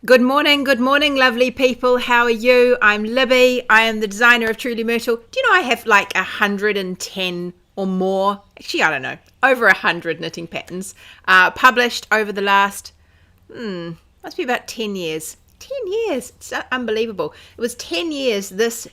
Good morning, lovely people. How are you? I'm Libby. I am the designer of Truly Myrtle. Do you know I have like 110 or more? Actually, I don't know. Over 100 knitting patterns published over the last, must be about 10 years. 10 years. It's unbelievable. It was 10 years this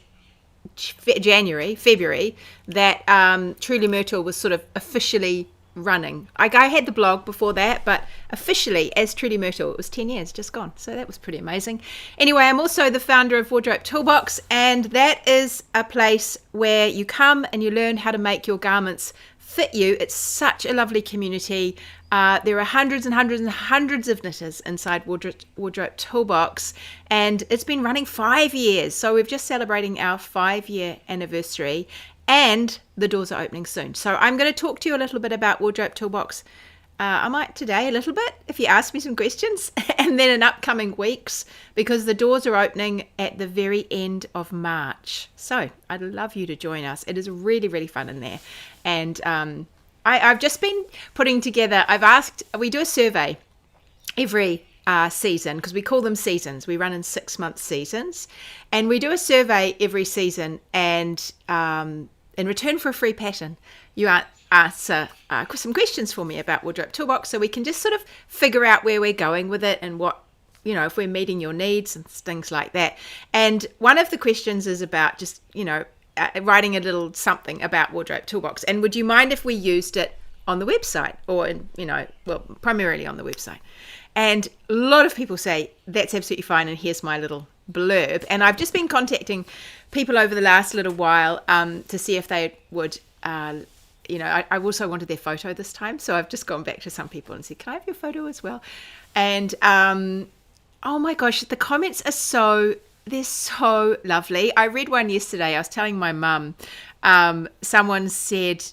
February, that Truly Myrtle was sort of officially running. I had the blog before that, but officially as Truly Myrtle, it was 10 years just gone. So that was pretty amazing. Anyway, I'm also the founder of Wardrobe Toolbox, and that is a place where you come and you learn how to make your garments fit you. It's such a lovely community. There are hundreds and hundreds and hundreds of knitters inside Wardrobe Toolbox, and it's been running 5 years. So we're just celebrating our 5-year anniversary, and the doors are opening soon. So I'm going to talk to you a little bit about Wardrobe Toolbox. I might today a little bit if you ask me some questions, and then in upcoming weeks, because the doors are opening at the very end of March. So I'd love you to join us. It is really, really fun in there. And I've just been putting together, we do a survey every season, because we call them seasons. We run in 6-month seasons, and we do a survey every season, and in return for a free pattern, you answer some questions for me about Wardrobe Toolbox, so we can just sort of figure out where we're going with it and what, if we're meeting your needs and things like that. And one of the questions is about just, writing a little something about Wardrobe Toolbox, and would you mind if we used it on the website, or primarily on the website. And a lot of people say that's absolutely fine, and here's my little blurb. And I've just been contacting people over the last little while to see if they would, I also wanted their photo this time, so I've just gone back to some people and said, can I have your photo as well? And oh my gosh, the comments they're so lovely. I read one yesterday. I was telling my mum, someone said,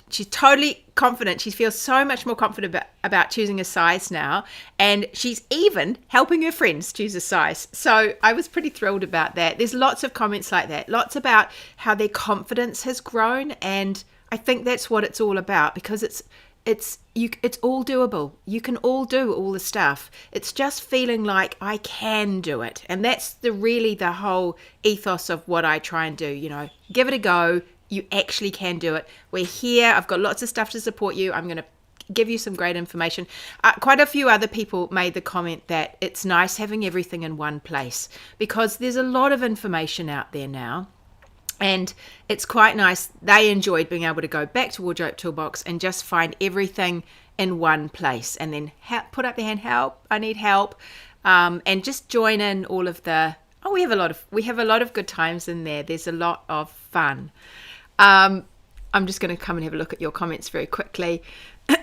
she's totally confident. She feels so much more confident about choosing a size now. And she's even helping her friends choose a size. So I was pretty thrilled about that. There's lots of comments like that. Lots about how their confidence has grown. And I think that's what it's all about, because it's all doable. You can all do all the stuff. It's just feeling like I can do it. And that's really the whole ethos of what I try and do. Give it a go. You actually can do it. We're here. I've got lots of stuff to support you. I'm going to give you some great information. Quite a few other people made the comment that it's nice having everything in one place, because there's a lot of information out there now. And it's quite nice. They enjoyed being able to go back to Wardrobe Toolbox and just find everything in one place, and then put up their hand, help, I need help, and just join in all of the, we have a lot of good times in there. There's a lot of fun. I'm just going to come and have a look at your comments very quickly.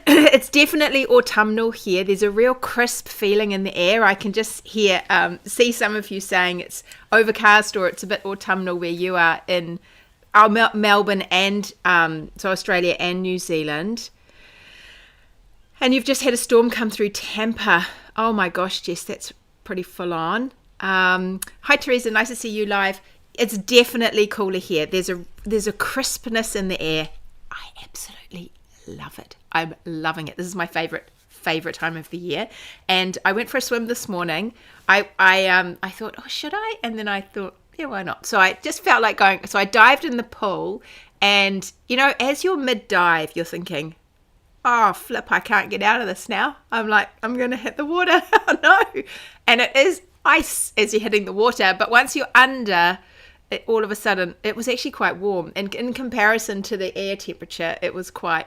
It's definitely autumnal here. There's a real crisp feeling in the air. I can just see some of you saying it's overcast, or it's a bit autumnal where you are in Melbourne and so Australia and New Zealand. And you've just had a storm come through Tampa. Oh my gosh, Jess, that's pretty full on. Hi Teresa, nice to see you live. It's definitely cooler here. There's a crispness in the air. I absolutely love it. I'm loving it. This is my favorite time of the year. And I went for a swim this morning. I thought, oh, should I? And then I thought, yeah, why not? So I just felt like going. So I dived in the pool, and as you're mid-dive, you're thinking, oh, flip, I can't get out of this now. I'm like, I'm going to hit the water. Oh no. And it is ice as you're hitting the water. But once you're under, all of a sudden, it was actually quite warm. And in comparison to the air temperature, it was quite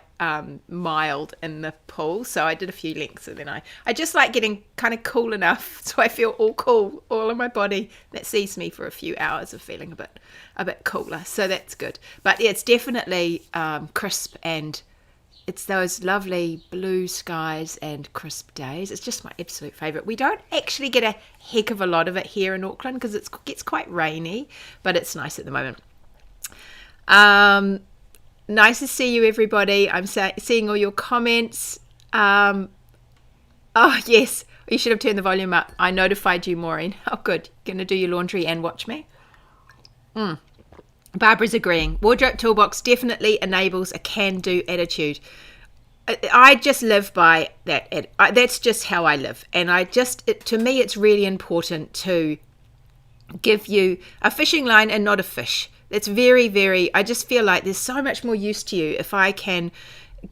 mild in the pool. So I did a few lengths, and then I just like getting kind of cool enough so I feel all cool, all in my body. That sees me for a few hours of feeling a bit cooler. So that's good. But yeah, it's definitely crisp, and it's those lovely blue skies and crisp days. It's just my absolute favourite. We don't actually get a heck of a lot of it here in Auckland, because it gets quite rainy, but it's nice at the moment. Nice to see you, everybody. I'm seeing all your comments. Oh, yes. You should have turned the volume up. I notified you, Maureen. Oh, good. Going to do your laundry and watch me? Barbara's agreeing. Wardrobe Toolbox definitely enables a can-do attitude. I just live by that. That's just how I live. And to me, it's really important to give you a fishing line and not a fish. That's very, very, I just feel like there's so much more use to you if I can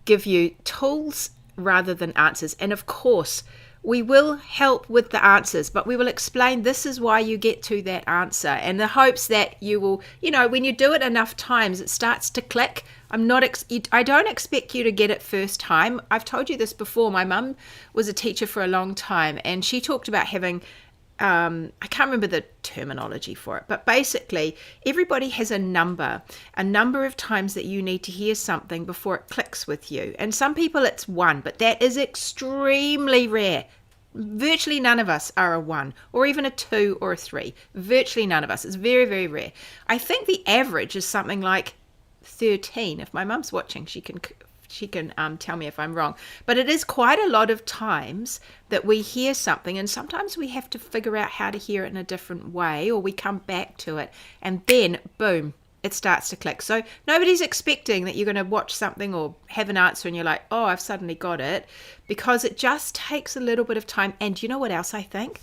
give you tools rather than answers. And of course, we will help with the answers, but we will explain this is why you get to that answer, and the hopes that you will, when you do it enough times, it starts to click. I don't expect you to get it first time. I've told you this before. My mum was a teacher for a long time, and she talked about having, I can't remember the terminology for it, but basically everybody has a number of times that you need to hear something before it clicks with you. And some people it's 1, but that is extremely rare. Virtually none of us are a 1 or even a 2 or a 3. Virtually none of us. It's very, very rare. I think the average is something like 13. If my mum's watching, she can tell me if I'm wrong. But it is quite a lot of times that we hear something, and sometimes we have to figure out how to hear it in a different way, or we come back to it, and then boom, it starts to click. So nobody's expecting that you're going to watch something or have an answer and you're like, oh, I've suddenly got it, because it just takes a little bit of time. And you know what else I think?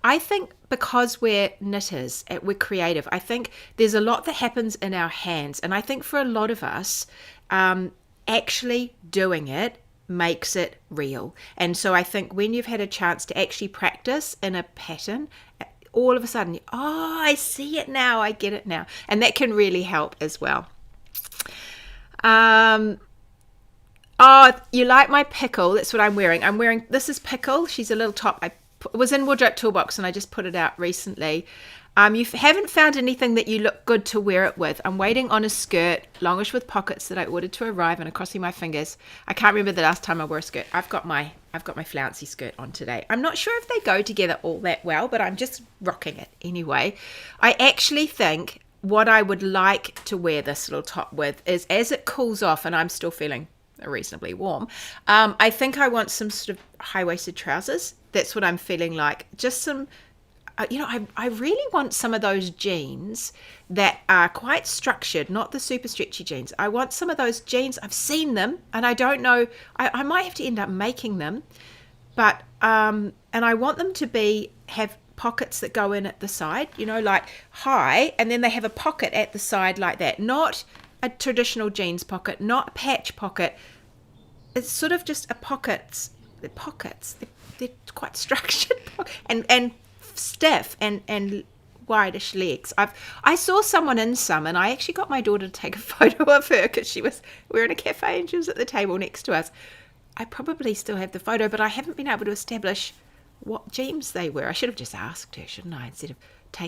I think because we're knitters, we're creative, I think there's a lot that happens in our hands. And I think for a lot of us, actually doing it makes it real. And so I think when you've had a chance to actually practice in a pattern, all of a sudden, oh, I see it now, I get it now. And that can really help as well. Oh, you like my pickle? That's what I'm wearing. This is Pickle. She's a little top. It was in Wardrobe Toolbox and I just put it out recently. You haven't found anything that you look good to wear it with. I'm waiting on a skirt, longish with pockets, that I ordered to arrive, and I'm crossing my fingers. I can't remember the last time I wore a skirt. I've got my flouncy skirt on today. I'm not sure if they go together all that well, but I'm just rocking it anyway. I actually think what I would like to wear this little top with is, as it cools off and I'm still feeling reasonably warm, I think I want some sort of high-waisted trousers. That's what I'm feeling like. Just some... I really want some of those jeans that are quite structured, not the super stretchy jeans. I want some of those jeans. I've seen them, and I don't know. I might have to end up making them, but and I want them to have pockets that go in at the side. Like high, and then they have a pocket at the side like that. Not a traditional jeans pocket, not a patch pocket. It's sort of just a pockets. The pockets. They're quite structured and stiff and wideish legs. I saw someone in some, and I actually got my daughter to take a photo of her because we were in a cafe and she was at the table next to us. I probably still have the photo, but I haven't been able to establish what jeans they were. I should have just asked her, shouldn't I, instead of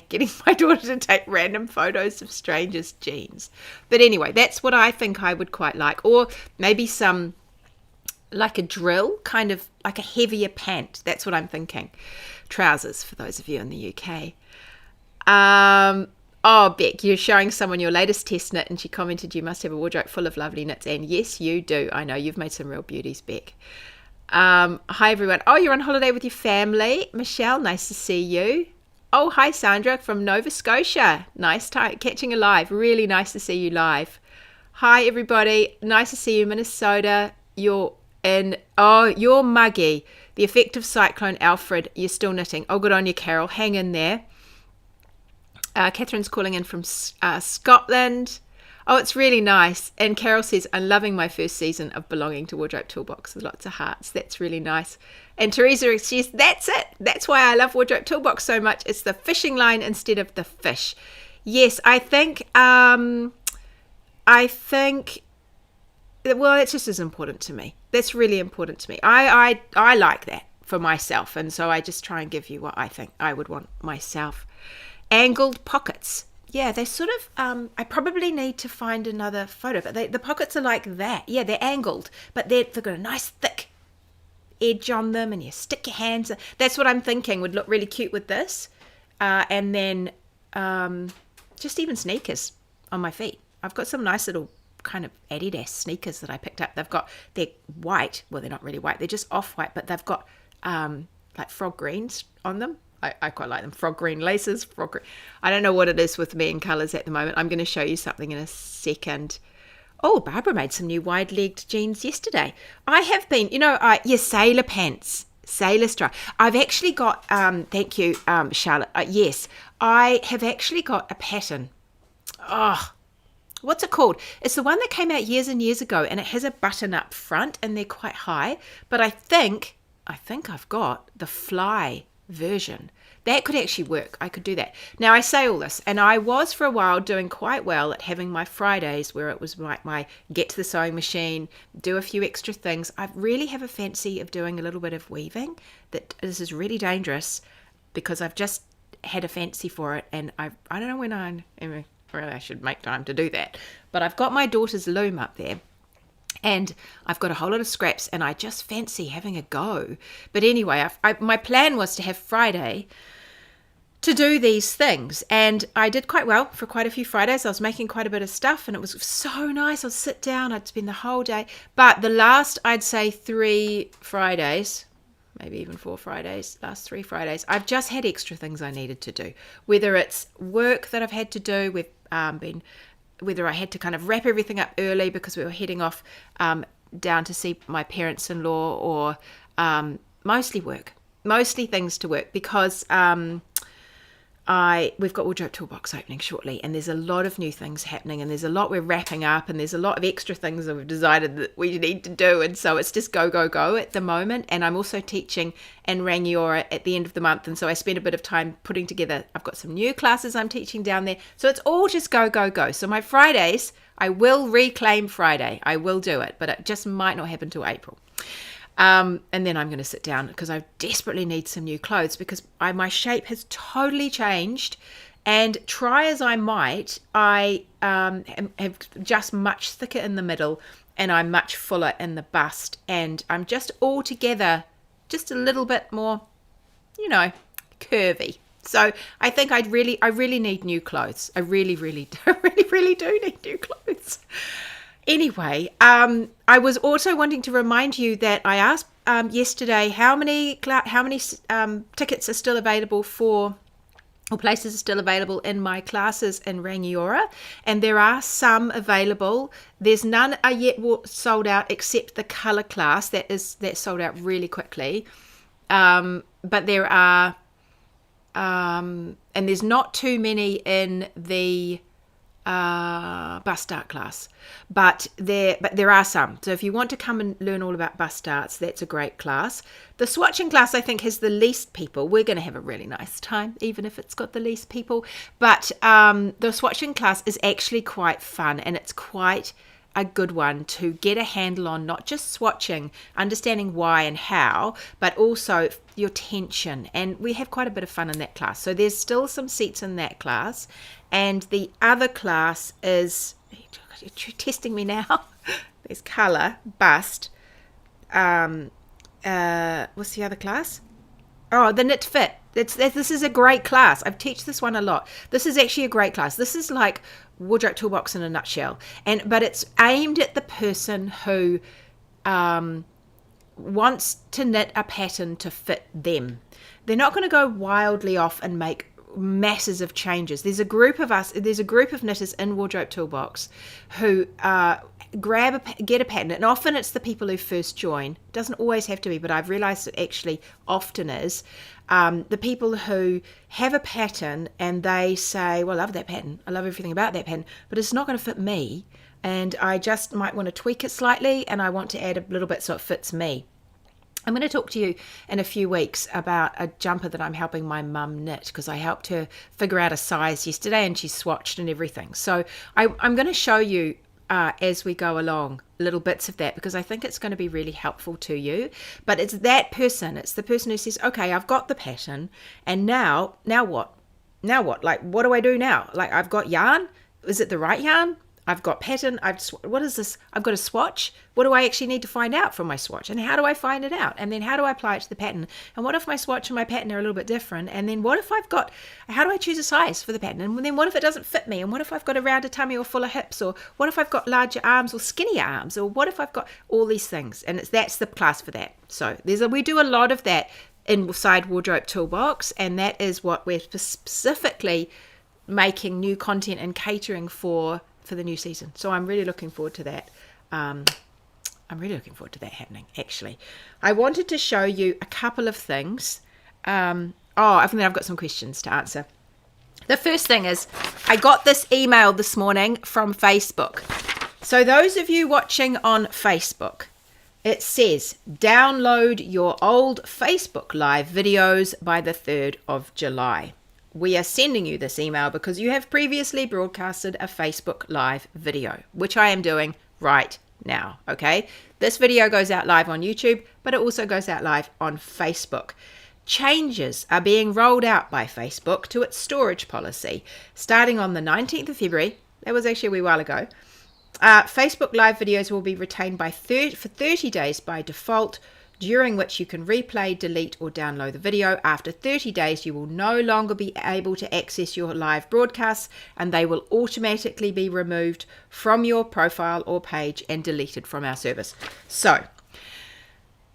getting my daughter to take random photos of strangers' jeans. But anyway, that's what I think I would quite like. Or maybe some, like a drill, kind of like a heavier pant. That's what I'm thinking. Trousers, for those of you in the UK. Oh, Beck, you're showing someone your latest test knit, and she commented you must have a wardrobe full of lovely knits. And yes, you do. I know, you've made some real beauties, Beck. Hi, everyone. Oh, you're on holiday with your family. Michelle, nice to see you. Oh, hi, Sandra from Nova Scotia. Nice time catching you live. Really nice to see you live. Hi, everybody. Nice to see you, Minnesota. You're muggy. The effect of Cyclone Alfred. You're still knitting. Oh, good on you, Carol. Hang in there. Catherine's calling in from Scotland. Oh, it's really nice. And Carol says, I'm loving my first season of belonging to Wardrobe Toolbox with lots of hearts. That's really nice. And Teresa says, that's it. That's why I love Wardrobe Toolbox so much. It's the fishing line instead of the fish. Yes, I think, well, it's just as important to me. That's really important to me. I like that for myself. And so I just try and give you what I think I would want myself. Angled pockets. Yeah, they sort of, I probably need to find another photo, but the pockets are like that. Yeah, they're angled, but they've got a nice thick edge on them, and you stick your hands. That's what I'm thinking would look really cute with this. And then just even sneakers on my feet. I've got some nice little kind of Adidas sneakers that I picked up. They're white. Well, they're not really white. They're just off-white, but they've got like frog greens on them. I quite like them. Frog green laces. I don't know what it is with me in colours at the moment. I'm going to show you something in a second. Oh, Barbara made some new wide-legged jeans yesterday. I have been, sailor pants, sailor strap. I've actually got, thank you, Charlotte. Yes, I have actually got a pattern. Oh, what's it called? It's the one that came out years and years ago, and it has a button up front, and they're quite high. But I think I've got the fly version. That could actually work. I could do that. Now, I say all this, and I was for a while doing quite well at having my Fridays where it was like my get to the sewing machine, do a few extra things. I really have a fancy of doing a little bit of weaving. That this is really dangerous because I've just had a fancy for it, and I don't know when I should make time to do that. But I've got my daughter's loom up there. And I've got a whole lot of scraps, and I just fancy having a go. But anyway, my plan was to have Friday to do these things. And I did quite well for quite a few Fridays. I was making quite a bit of stuff, and it was so nice. I'd sit down, I'd spend the whole day. But the last, I'd say 3 Fridays, maybe even 4 Fridays, last 3 Fridays, I've just had extra things I needed to do. Whether it's work that I've had to do, whether I had to kind of wrap everything up early because we were heading off down to see my parents-in-law, or mostly things to work, because we've got Wardrobe Toolbox opening shortly, and there's a lot of new things happening, and there's a lot we're wrapping up, and there's a lot of extra things that we've decided that we need to do, and so it's just go at the moment. And I'm also teaching in Rangiora at the end of the month, and so I spend a bit of time putting together. I've got some new classes I'm teaching down there, so it's all just go. So my Fridays, I will reclaim Friday. I will do it, but it just might not happen till April. And then I'm going to sit down because I desperately need some new clothes, because my shape has totally changed, and try as I might, I have just much thicker in the middle, and I'm much fuller in the bust, and I'm just altogether just a little bit more, curvy. So I think I really need new clothes. I really do need new clothes. Anyway, I was also wanting to remind you that I asked yesterday how many tickets are still available or places are still available in my classes in Rangiora, and there are some available. There's none are yet sold out except the colour class that sold out really quickly. But there are, and there's not too many in the bust dart class, but there are some. So if you want to come and learn all about bust darts, that's a great class. The swatching class, I think, has the least people. We're going to have a really nice time, even if it's got the least people. But the swatching class is actually quite fun, and it's quite a good one to get a handle on, not just swatching, understanding why and how, but also your tension. And we have quite a bit of fun in that class. So there's still some seats in that class. And the other class is, you're testing me now. There's colour, bust. What's the other class? Oh, the knit fit. This is a great class. I've taught this one a lot. This is actually a great class. This is like Wardrobe Toolbox in a nutshell. But it's aimed at the person who wants to knit a pattern to fit them. They're not going to go wildly off and make masses of changes. There's a group of knitters in Wardrobe Toolbox who get a pattern, and often it's the people who first join. It doesn't always have to be, but I've realized it actually often is the people who have a pattern and they say, well, I love that pattern, I love everything about that pattern, but it's not going to fit me, and I just might want to tweak it slightly, and I want to add a little bit so it fits me. I'm going to talk to you in a few weeks about a jumper that I'm helping my mum knit, because I helped her figure out a size yesterday and she swatched and everything. So I'm going to show you as we go along little bits of that, because I think it's going to be really helpful to you. But it's that person, it's the person who says, okay, I've got the pattern, and now what? Now what? Like, what do I do now? Like, I've got yarn. Is it the right yarn? I've got pattern. What is this? I've got a swatch. What do I actually need to find out from my swatch? And how do I find it out? And then how do I apply it to the pattern? And what if my swatch and my pattern are a little bit different? And then what if how do I choose a size for the pattern? And then what if it doesn't fit me? And what if I've got a rounder tummy or fuller hips? Or what if I've got larger arms or skinnier arms? Or what if I've got all these things? And that's the class for that. So we do a lot of that inside Wardrobe Toolbox, and that is what we're specifically making new content and catering for for the new season. So I'm really looking forward to that. I'm really looking forward to that happening, actually. I wanted to show you a couple of things. I think I've got some questions to answer. The first thing is, I got this email this morning from Facebook. So those of you watching on Facebook, it says, download your old Facebook Live videos by the 3rd of July. We are sending you this email because you have previously broadcasted a Facebook Live video, which I am doing right now, okay? This video goes out live on YouTube, but it also goes out live on Facebook. Changes are being rolled out by Facebook to its storage policy. Starting on the 19th of February, that was actually a wee while ago, Facebook Live videos will be retained for 30 days by default, during which you can replay, delete, or download the video. After 30 days, you will no longer be able to access your live broadcasts, and they will automatically be removed from your profile or page and deleted from our service. So,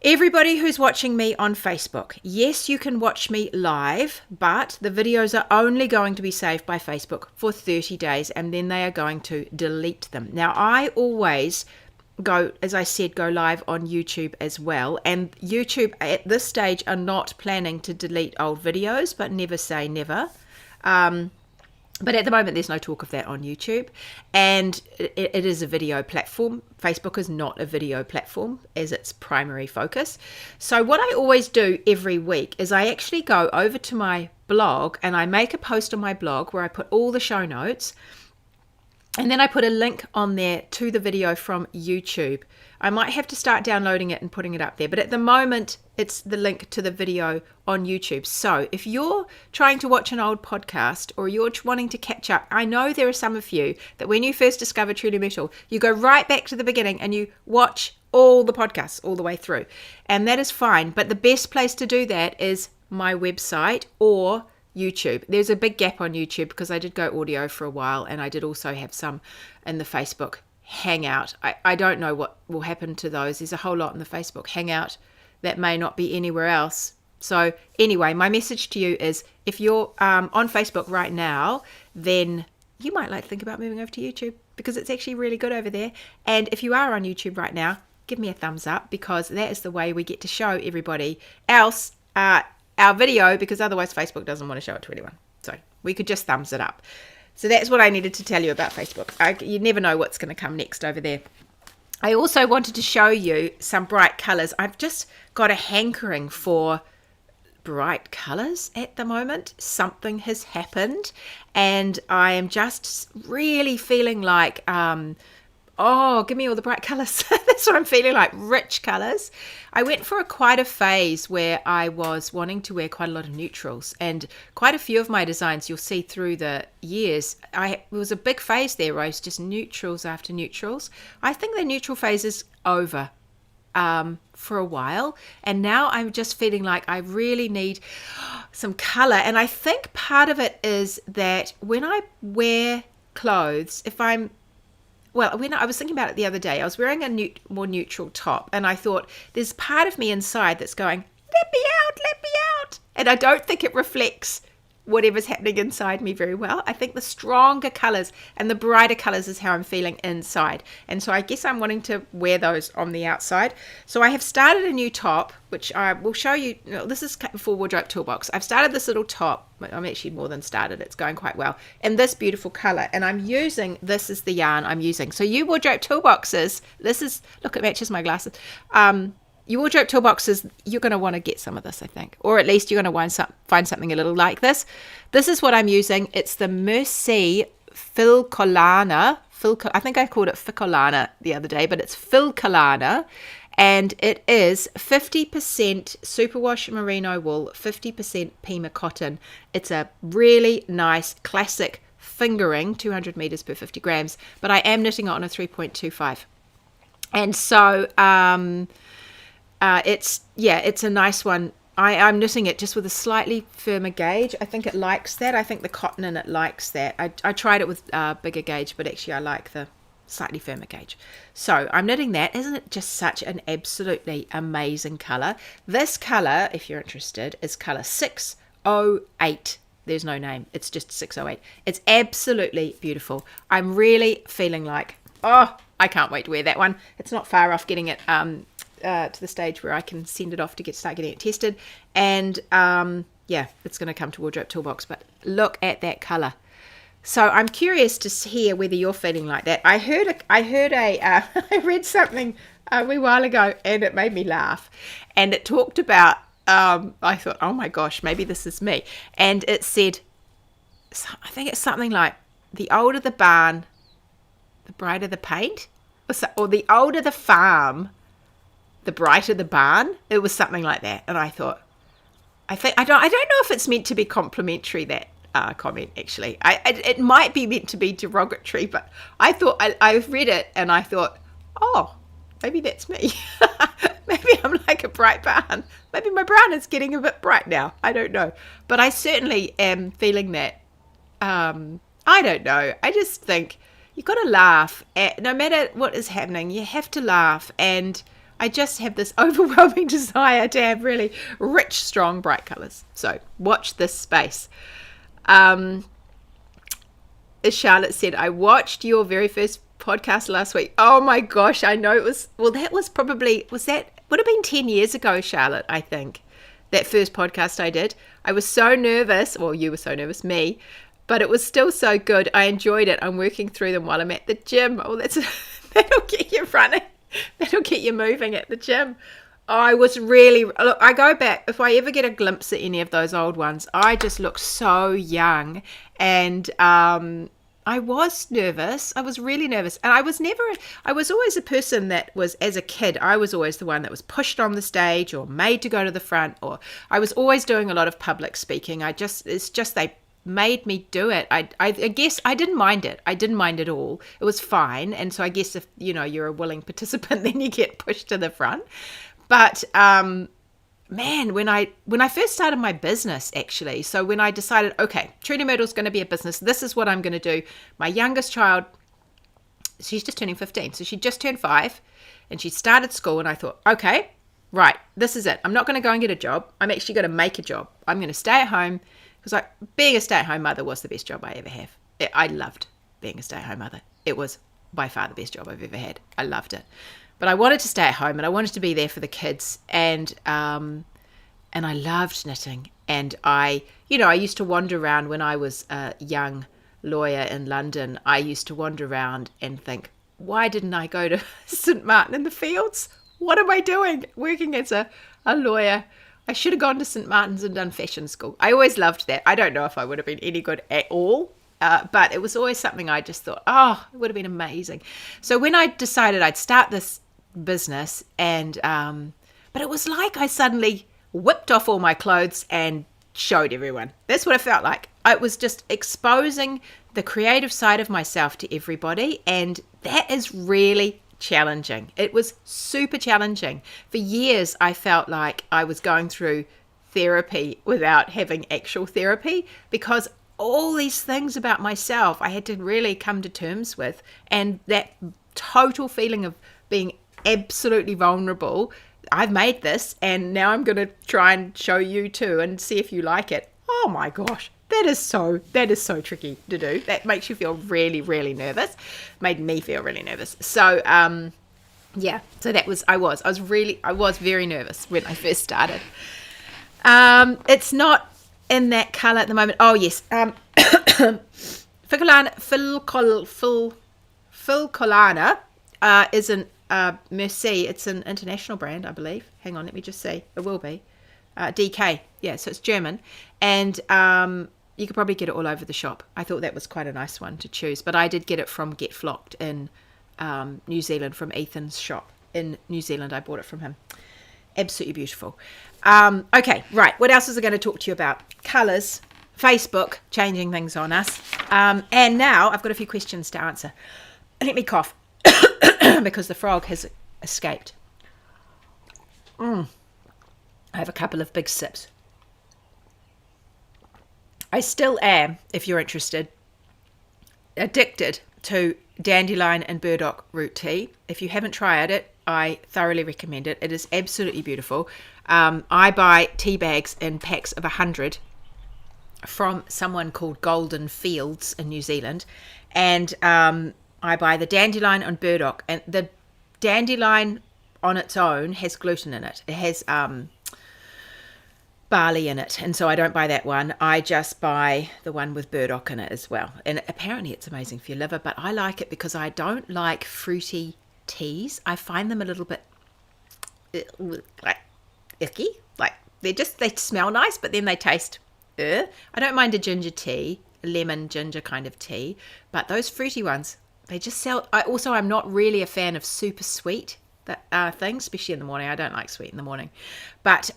everybody who's watching me on Facebook, yes, you can watch me live, but the videos are only going to be saved by Facebook for 30 days, and then they are going to delete them. Now, I always go, as I said, go live on YouTube as well, and YouTube at this stage are not planning to delete old videos, but never say never. But at the moment, there's no talk of that on YouTube, and it is a video platform. Facebook is not a video platform as its primary focus. So what I always do every week is I actually go over to my blog and I make a post on my blog where I put all the show notes, and then I put a link on there to the video from YouTube. I might have to start downloading it and putting it up there, but at the moment, it's the link to the video on YouTube. So if you're trying to watch an old podcast or you're wanting to catch up, I know there are some of you that when you first discover Truly Metal, you go right back to the beginning and you watch all the podcasts all the way through. And that is fine, but the best place to do that is my website or YouTube. There's a big gap on YouTube because I did go audio for a while, and I did also have some in the Facebook Hangout. I don't know what will happen to those. There's a whole lot in the Facebook Hangout that may not be anywhere else. So anyway, my message to you is, if you're on Facebook right now, then you might like to think about moving over to YouTube because it's actually really good over there. And if you are on YouTube right now, give me a thumbs up, because that is the way we get to show everybody else our video, because otherwise Facebook doesn't want to show it to anyone. So we could just thumbs it up. So that's what I needed to tell you about Facebook. You never know what's going to come next over there. I also wanted to show you some bright colours. I've just got a hankering for bright colours at the moment. Something has happened, and I am just really feeling like, give me all the bright colours. That's what I'm feeling like, rich colours. I went for quite a phase where I was wanting to wear quite a lot of neutrals, and quite a few of my designs you'll see through the years, it was a big phase there where I was just neutrals after neutrals. I think the neutral phase is over for a while, and now I'm just feeling like I really need some colour. And I think part of it is that when I wear clothes, when I was thinking about it the other day, I was wearing a more neutral top, and I thought, there's part of me inside that's going, let me out. And I don't think it reflects whatever's happening inside me very well. I think the stronger colours and the brighter colours is how I'm feeling inside. And so I guess I'm wanting to wear those on the outside. So I have started a new top, which I will show you. This is for Wardrobe Toolbox. I've started this little top. I'm actually more than started. It's going quite well. In this beautiful colour. And I'm using, this is the yarn I'm using. So you Wardrobe Toolboxes, look, it matches my glasses. Your Wardrobe Toolboxes, you're going to want to get some of this, I think. Or at least you're going to find something a little like this. This is what I'm using. It's the Merci Filcolana. I think I called it Ficolana the other day, but it's Filcolana. And it is 50% superwash merino wool, 50% Pima cotton. It's a really nice classic fingering, 200 meters per 50 grams. But I am knitting it on a 3.25. And so it's a nice one. I'm knitting it just with a slightly firmer gauge. I think it likes that. I think the cotton in it likes that. I tried it with bigger gauge, but actually I like the slightly firmer gauge. So I'm knitting that. Isn't it just such an absolutely amazing colour? This colour, if you're interested, is colour 608. There's no name. It's just 608. It's absolutely beautiful. I'm really feeling like, oh, I can't wait to wear that one. It's not far off getting it to the stage where I can send it off to start getting it tested. And yeah, it's going to come to Wardrobe Toolbox. But look at that colour. So I'm curious to hear whether you're feeling like that. I read something a wee while ago and it made me laugh. And it talked about, I thought, oh my gosh, maybe this is me. And it said, I think it's something like, the older the barn, the brighter the paint, or the older the farm, the brighter the barn. It was something like that. And I thought, I don't know if it's meant to be complimentary, that comment, actually. It might be meant to be derogatory, but I thought, I read it and I thought, oh, maybe that's me. Maybe I'm like a bright barn. Maybe my brown is getting a bit bright now. I don't know. But I certainly am feeling that. I don't know. I just think you've got to laugh. No matter what is happening, you have to laugh. And I just have this overwhelming desire to have really rich, strong, bright colours. So watch this space. As Charlotte said, I watched your very first podcast last week. Oh my gosh, I know it was, well, that was probably, would have been 10 years ago, Charlotte, I think, that first podcast I did. I was so nervous, well, you were so nervous, me, but it was still so good. I enjoyed it. I'm working through them while I'm at the gym. Oh, that'll get you running. That'll get you moving at the gym. I was really, look, I go back, if I ever get a glimpse at any of those old ones, I just look so young. And I was nervous. I was really nervous. And I was always a person that was, as a kid, I was always the one that was pushed on the stage or made to go to the front, or I was always doing a lot of public speaking. They made me do it. I guess I didn't mind it. I didn't mind at all. It was fine. And so I guess if, you're a willing participant, then you get pushed to the front. But man, when I first started my business, actually, so when I decided, okay, Trudy Myrtle's going to be a business, this is what I'm going to do. My youngest child, she's just turning 15, so she just turned 5, and she started school, and I thought, okay, right, this is it. I'm not going to go and get a job. I'm actually going to make a job. I'm going to stay at home, because being a stay-at-home mother was the best job I ever have. I loved being a stay-at-home mother. It was by far the best job I've ever had. I loved it. But I wanted to stay at home and I wanted to be there for the kids. And I loved knitting. And I used to wander around when I was a young lawyer in London. I used to wander around and think, why didn't I go to St. Martin in the Fields? What am I doing working as a lawyer? I should have gone to St. Martin's and done fashion school. I always loved that. I don't know if I would have been any good at all. But it was always something I just thought, oh, it would have been amazing. So when I decided I'd start this business, and but it was like I suddenly whipped off all my clothes and showed everyone. That's what it felt like. I was just exposing the creative side of myself to everybody, and that is really challenging. It was super challenging. For years I felt like I was going through therapy without having actual therapy, because all these things about myself I had to really come to terms with, and that total feeling of being absolutely vulnerable. I've made this, and now I'm going to try and show you too and see if you like it. Oh my gosh, that is so tricky to do. That makes you feel really, really nervous. Made me feel really nervous. So yeah, so that was I was very nervous when I first started. It's not in that color at the moment. Oh yes, Filcolana isn't Merci. It's an international brand, I believe. Hang on, let me just see. It will be DK. Yeah, so it's German, and you could probably get it all over the shop. I thought that was quite a nice one to choose, but I did get it from Get Flocked in New Zealand, from Ethan's shop in New Zealand. I bought it from him. Absolutely beautiful. Okay, right. What else was I going to talk to you about? Colours, Facebook, changing things on us. And now I've got a few questions to answer. Let me cough because the frog has escaped. I have a couple of big sips. I still am, if you're interested, addicted to dandelion and burdock root tea. If you haven't tried it, I thoroughly recommend it. It is absolutely beautiful. I buy tea bags in packs of 100, from someone called Golden Fields in New Zealand, and I buy the dandelion and burdock, and the dandelion on its own has gluten in it. It has barley in it, and so I don't buy that one. I just buy the one with burdock in it as well, and apparently it's amazing for your liver, but I like it because I don't like fruity teas. I find them a little bit like icky, like they smell nice, but then they taste I don't mind a ginger tea, a lemon ginger kind of tea, but those fruity ones, they just sell. I'm not really a fan of super sweet things, especially in the morning. I don't like sweet in the morning, but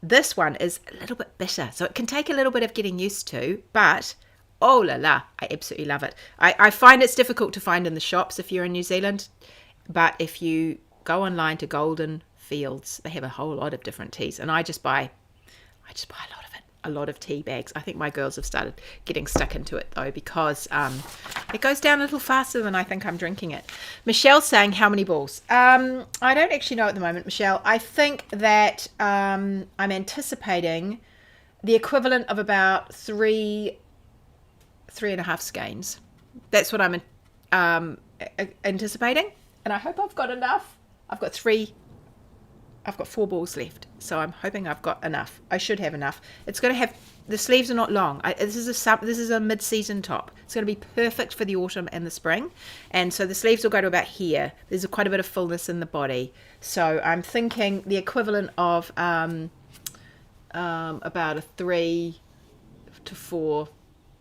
this one is a little bit bitter, so it can take a little bit of getting used to, but oh la la, I absolutely love it. I find it's difficult to find in the shops if you're in New Zealand, but if you go online to Golden Fields, they have a whole lot of different teas, and I just buy a lot of tea bags. I think my girls have started getting stuck into it though, because it goes down a little faster than I think I'm drinking it. Michelle's saying, how many balls? I don't actually know at the moment, Michelle. I think that I'm anticipating the equivalent of about three and a half skeins. That's what I'm anticipating, and I hope I've got enough. I've got 4 balls left, so I'm hoping I've got enough. I should have enough. It's going to have, the sleeves are not long. This is a mid-season top. It's going to be perfect for the autumn and the spring, and so the sleeves will go to about here. There's quite a bit of fullness in the body, so I'm thinking the equivalent of about a 3 to 4.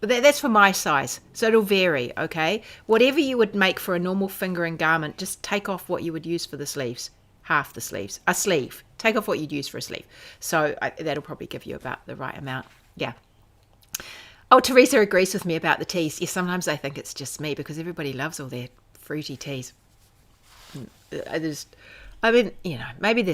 That's for my size, so it'll vary. Okay, whatever you would make for a normal fingering garment, just take off what you would use for the sleeves. Half the sleeves, a sleeve. Take off what you'd use for a sleeve. So that'll probably give you about the right amount. Yeah. Oh, Teresa agrees with me about the teas. Yeah, sometimes I think it's just me because everybody loves all their fruity teas. Maybe there's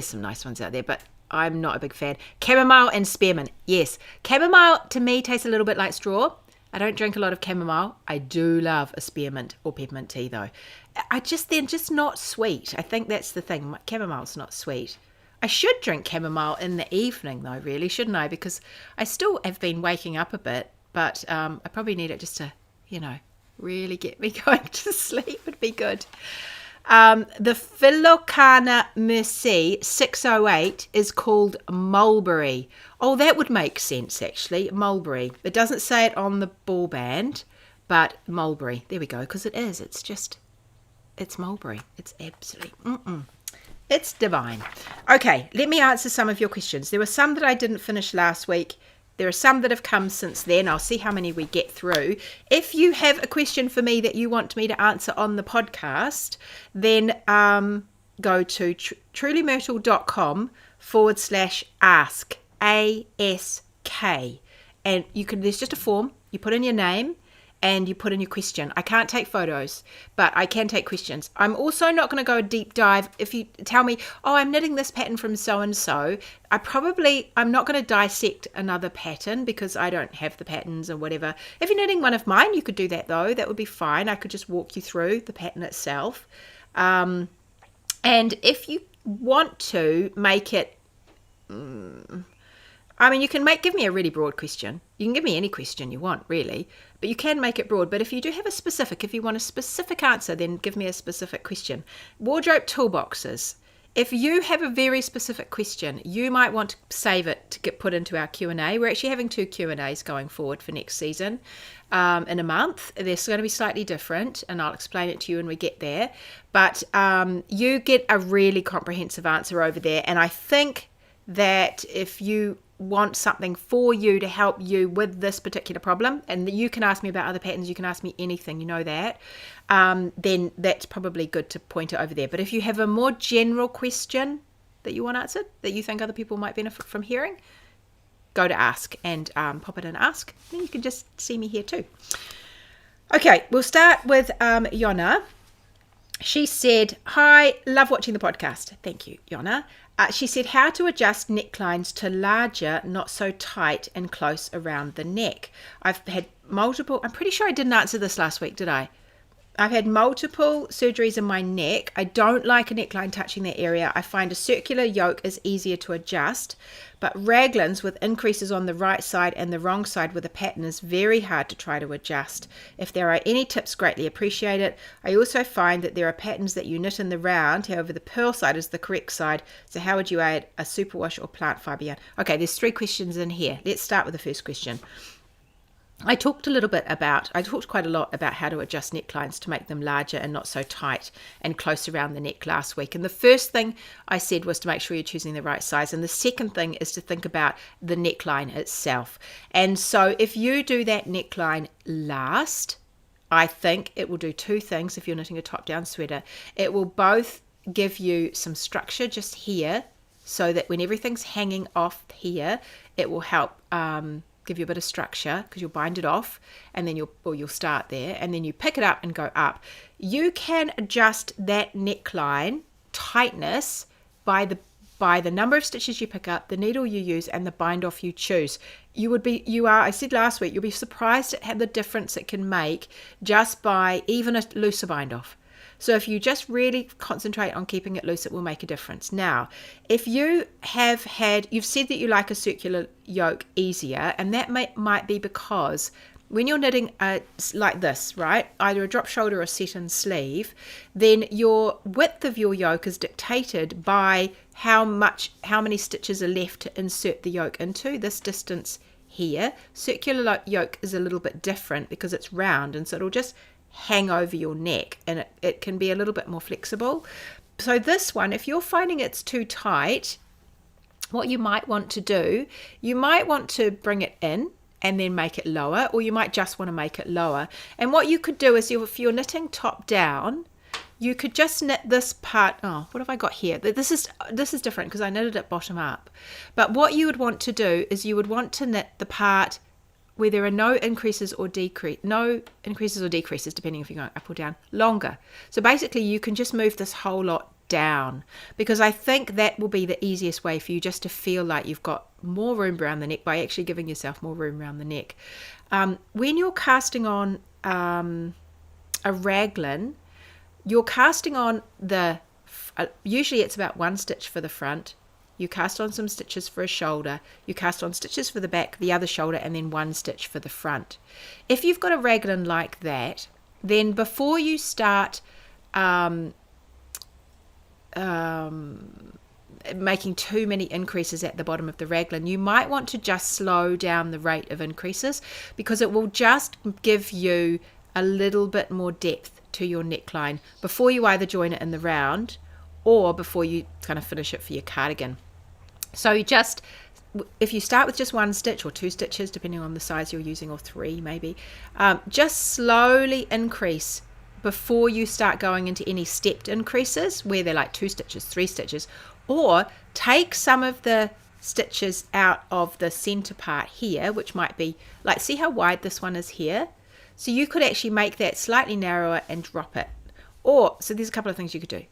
some nice ones out there, but I'm not a big fan. Chamomile and spearmint. Yes. Chamomile to me tastes a little bit like straw. I don't drink a lot of chamomile. I do love a spearmint or peppermint tea though. They're just not sweet. I think that's the thing. Chamomile's not sweet. I should drink chamomile in the evening though, really, shouldn't I? Because I still have been waking up a bit, but I probably need it just to, really get me going to sleep. It'd be good. The Philocana Merci 608 is called mulberry. Oh, that would make sense actually. Mulberry. It doesn't say it on the ball band, but mulberry. There we go, because it is. It's mulberry. It's absolutely, it's divine. Okay, let me answer some of your questions. There were some that I didn't finish last week. There are some that have come since then. I'll see how many we get through. If you have a question for me that you want me to answer on the podcast, then go to trulymyrtle.com/ask, ASK. And there's just a form. You put in your name and you put in your question. I can't take photos, but I can take questions. I'm also not going to go a deep dive. If you tell me, oh, I'm knitting this pattern from so-and-so, I'm not going to dissect another pattern because I don't have the patterns or whatever. If you're knitting one of mine, you could do that though. That would be fine. I could just walk you through the pattern itself. And if you want to make it, you can give me a really broad question. You can give me any question you want, really, but you can make it broad. But if you do have if you want a specific answer, then give me a specific question. Wardrobe toolboxes. If you have a very specific question, you might want to save it to get put into our Q&A. We're actually having 2 Q&As going forward for next season in a month. They're going to be slightly different, and I'll explain it to you when we get there. But you get a really comprehensive answer over there, and I think that if you want something for you to help you with this particular problem, and you can ask me about other patterns, you can ask me anything, that, then that's probably good to point it over there. But if you have a more general question that you want answered, that you think other people might benefit from hearing, go to ask and pop it in ask. Then you can just see me here too. Okay, we'll start with Yona. She said, hi, love watching the podcast. Thank you, Yona. She said, how to adjust necklines to larger, not so tight and close around the neck. I've had multiple, I'm pretty sure I didn't answer this last week, did I? I've had multiple surgeries in my neck. I don't like a neckline touching that area. I find a circular yoke is easier to adjust, but raglans with increases on the right side and the wrong side with a pattern is very hard to try to adjust. If there are any tips, greatly appreciate it. I also find that there are patterns that you knit in the round, however the purl side is the correct side. So how would you add a superwash or plant fibre yarn? Okay, there's 3 questions in here. Let's start with the first question. I talked quite a lot about how to adjust necklines to make them larger and not so tight and close around the neck last week. And the first thing I said was to make sure you're choosing the right size. And the second thing is to think about the neckline itself. And so if you do that neckline last, I think it will do 2 things if you're knitting a top-down sweater. It will both give you some structure just here so that when everything's hanging off here, it will help give you a bit of structure because you'll bind it off and then you'll start there and then you pick it up and go up. You can adjust that neckline tightness by the number of stitches you pick up, the needle you use, and the bind off you choose. I said last week, you'll be surprised at the difference it can make just by even a looser bind off. So if you just really concentrate on keeping it loose, it will make a difference. Now, if you've said that you like a circular yoke easier, and that might be because when you're knitting like this, right, either a drop shoulder or a set-in sleeve, then your width of your yoke is dictated by how many stitches are left to insert the yoke into. This distance here, circular yoke is a little bit different because it's round, and so it'll just hang over your neck and it can be a little bit more flexible. So this one, if you're finding it's too tight, what you might want to do, you might want to bring it in and then make it lower, or you might just want to make it lower. And what you could do is if you're knitting top down, you could just knit this part. Oh, what have I got here? This is different because I knitted it bottom up. But what you would want to do is you would want to knit the part where there are no increases or decreases, depending if you're going up or down, longer. So basically you can just move this whole lot down, because I think that will be the easiest way for you just to feel like you've got more room around the neck by actually giving yourself more room around the neck. When you're casting on a raglan, you're casting on usually it's about 1 stitch for the front. You cast on some stitches for a shoulder, you cast on stitches for the back, the other shoulder, and then 1 stitch for the front. If you've got a raglan like that, then before you start making too many increases at the bottom of the raglan, you might want to just slow down the rate of increases, because it will just give you a little bit more depth to your neckline before you either join it in the round or before you kind of finish it for your cardigan. So if you start with just 1 stitch or 2 stitches, depending on the size you're using, or 3 maybe, just slowly increase before you start going into any stepped increases where they're like 2 stitches, 3 stitches, or take some of the stitches out of the center part here, which might be like, see how wide this one is here? So you could actually make that slightly narrower and drop it. Or, so there's a couple of things you could do.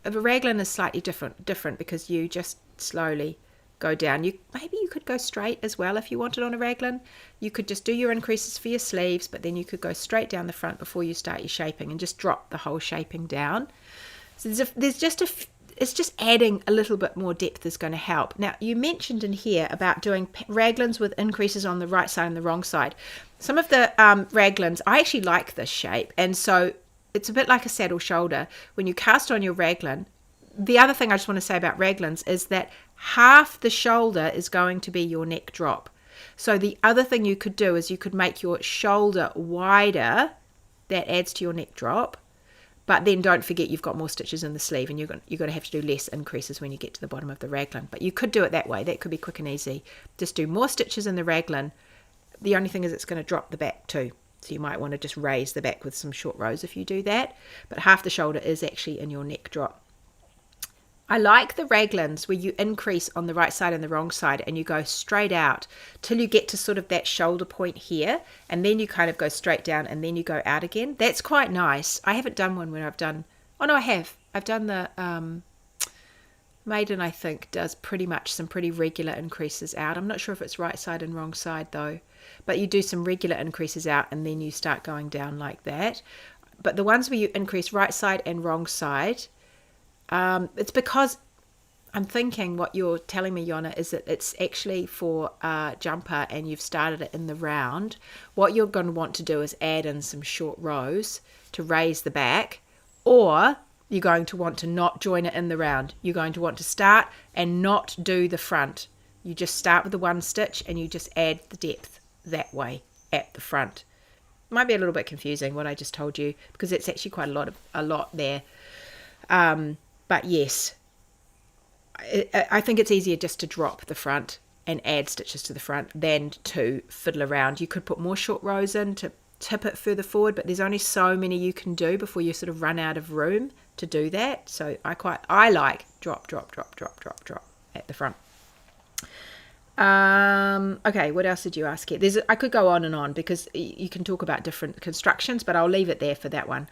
If a raglan is slightly different because you just slowly go down. Maybe you could go straight as well if you wanted on a raglan. You could just do your increases for your sleeves, but then you could go straight down the front before you start your shaping and just drop the whole shaping down. So it's just adding a little bit more depth is going to help. Now, you mentioned in here about doing raglans with increases on the right side and the wrong side. Some of the raglans, I actually like this shape, and so it's a bit like a saddle shoulder. When you cast on your raglan, the other thing I just want to say about raglans is that half the shoulder is going to be your neck drop. So the other thing you could do is you could make your shoulder wider. That adds to your neck drop. But then don't forget you've got more stitches in the sleeve, and you're going to have to do less increases when you get to the bottom of the raglan. But you could do it that way. That could be quick and easy. Just do more stitches in the raglan. The only thing is it's going to drop the back too. So you might want to just raise the back with some short rows if you do that. But half the shoulder is actually in your neck drop. I like the raglans where you increase on the right side and the wrong side, and you go straight out till you get to sort of that shoulder point here, and then you kind of go straight down and then you go out again. That's quite nice. I haven't done one where I've done, oh no I have. I've done the Maiden, I think, does pretty much some pretty regular increases out. I'm not sure if it's right side and wrong side though, but you do some regular increases out and then you start going down like that. but the ones where you increase right side and wrong side, it's because I'm thinking what you're telling me, Yona, is that it's actually for a jumper and you've started it in the round. What you're going to want to do is add in some short rows to raise the back, or you're going to want to not join it in the round. You're going to want to start and not do the front. You just start with the one stitch and you just add the depth that way at the front. Might be a little bit confusing what I just told you, because it's actually quite a lot there. But yes, I think it's easier just to drop the front and add stitches to the front than to fiddle around. You could put more short rows in to tip it further forward, but there's only so many you can do before you sort of run out of room to do that. So I like drop at the front. Okay, what else did you ask here? I could go on and on because you can talk about different constructions, but I'll leave it there for that one.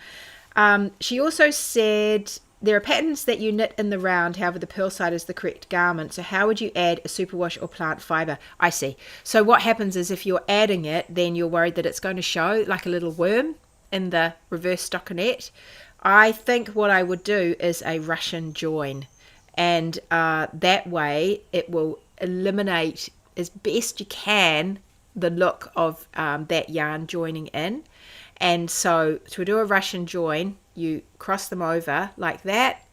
She also said there are patterns that you knit in the round, however the purl side is the correct garment. So how would you add a superwash or plant fibre? I see. So what happens is if you're adding it, then you're worried that it's going to show like a little worm in the reverse stockinette. I think what I would do is a Russian join, and that way it will eliminate as best you can the look of that yarn joining in. And so to do a Russian join, you cross them over like that.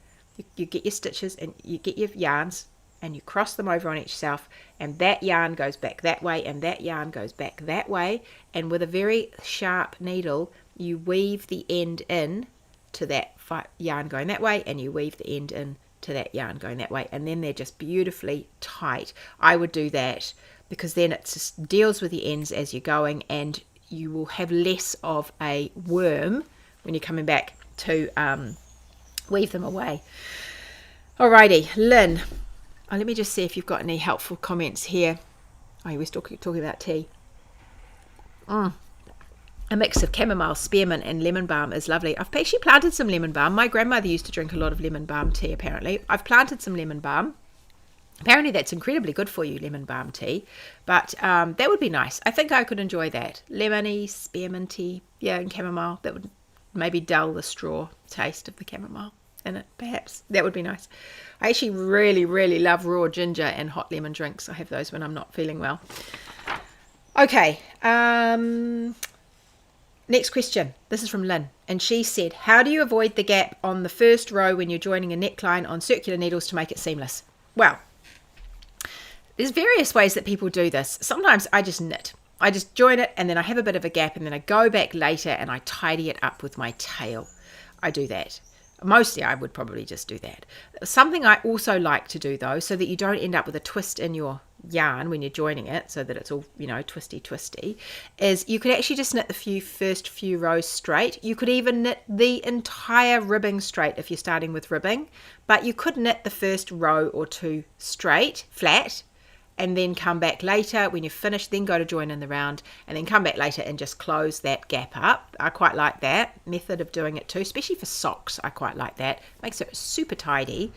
You get your stitches and you get your yarns and you cross them over on each self, and that yarn goes back that way and that yarn goes back that way, and with a very sharp needle you weave the end in to that yarn going that way, and you weave the end in to that yarn going that way, and then they're just beautifully tight. I would do that because then it just deals with the ends as you're going, and you will have less of a worm when you're coming back to weave them away. Alrighty, Lynn. Let me just see if you've got any helpful comments here. Oh, we're still talking about tea. A mix of chamomile, spearmint and lemon balm is lovely. I've actually planted some lemon balm. My grandmother used to drink a lot of lemon balm tea, apparently. I've planted some lemon balm. Apparently that's incredibly good for you, lemon balm tea. But that would be nice. I think I could enjoy that. Lemony, spearminty, yeah, and chamomile. That would maybe dull the straw taste of the chamomile in it, perhaps. That would be nice. I actually really, really love raw ginger and hot lemon drinks. I have those when I'm not feeling well. Okay. Next question. This is from Lynn. And she said, how do you avoid the gap on the first row when you're joining a neckline on circular needles to make it seamless? Well, there's various ways that people do this. Sometimes I just knit. I just join it and then I have a bit of a gap and then I go back later and I tidy it up with my tail. I do that. Mostly I would probably just do that. Something I also like to do though, so that you don't end up with a twist in your yarn when you're joining it, so that it's all, twisty, is you could actually just knit the first few rows straight. You could even knit the entire ribbing straight if you're starting with ribbing, but you could knit the first row or two straight, flat, and then come back later when you're finished, then go to join in the round, and then come back later and just close that gap up. I quite like that method of doing it too, especially for socks. I quite like that. Makes it super tidy.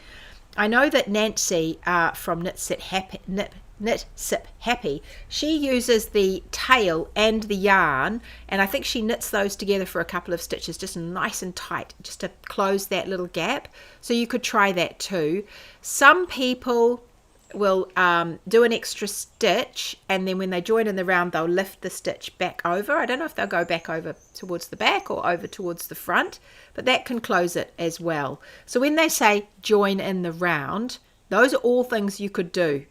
I know that Nancy from Knit Sip Happy, she uses the tail and the yarn, and I think she knits those together for a couple of stitches, just nice and tight, just to close that little gap. So you could try that too. Some people will do an extra stitch, and then when they join in the round they'll lift the stitch back over. I don't know if they'll go back over towards the back or over towards the front, but that can close it as well. So when they say join in the round, those are all things you could do.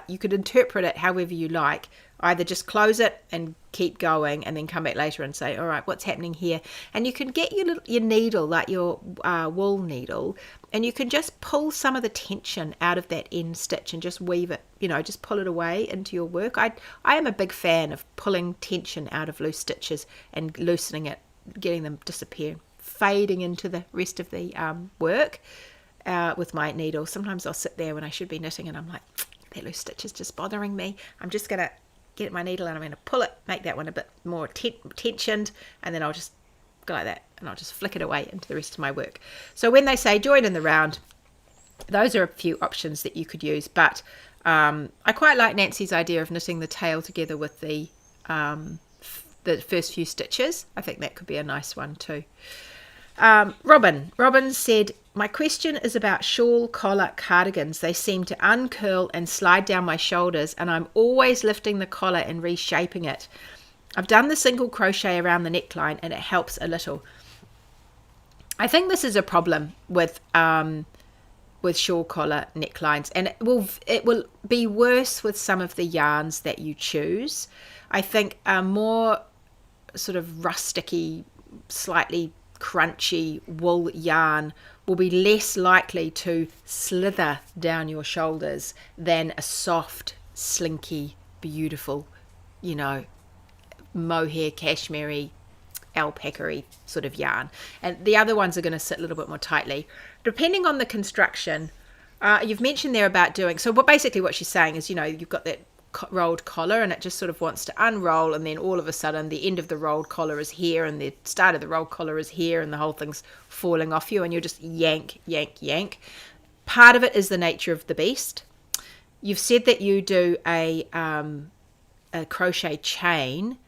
You could interpret it however you like. Either just close it and keep going and then come back later and say, all right, what's happening here? And you can get your needle, like your wool needle, and you can just pull some of the tension out of that end stitch and just weave it, just pull it away into your work. I am a big fan of pulling tension out of loose stitches and loosening it, getting them disappear, fading into the rest of the work with my needle. Sometimes I'll sit there when I should be knitting and I'm like, that loose stitch is just bothering me. I'm just going to get my needle and I'm going to pull it, make that one a bit more tensioned, and then I'll just go like that and I'll just flick it away into the rest of my work. So when they say join in the round, those are a few options that you could use, but I quite like Nancy's idea of knitting the tail together with the the first few stitches. I think that could be a nice one too. Robin said, my question is about shawl collar cardigans. They seem to uncurl and slide down my shoulders, and I'm always lifting the collar and reshaping it. I've done the single crochet around the neckline and it helps a little. I think this is a problem with shawl collar necklines, and it will be worse with some of the yarns that you choose. I think a more sort of rusticy, slightly crunchy wool yarn will be less likely to slither down your shoulders than a soft, slinky, beautiful, mohair, cashmere, alpaca-y sort of yarn. And the other ones are going to sit a little bit more tightly. Depending on the construction, you've mentioned there about doing, so basically what she's saying is, you've got that rolled collar and it just sort of wants to unroll, and then all of a sudden the end of the rolled collar is here and the start of the rolled collar is here and the whole thing's falling off you and you're just yank. Part of it is the nature of the beast. You've said that you do a crochet chain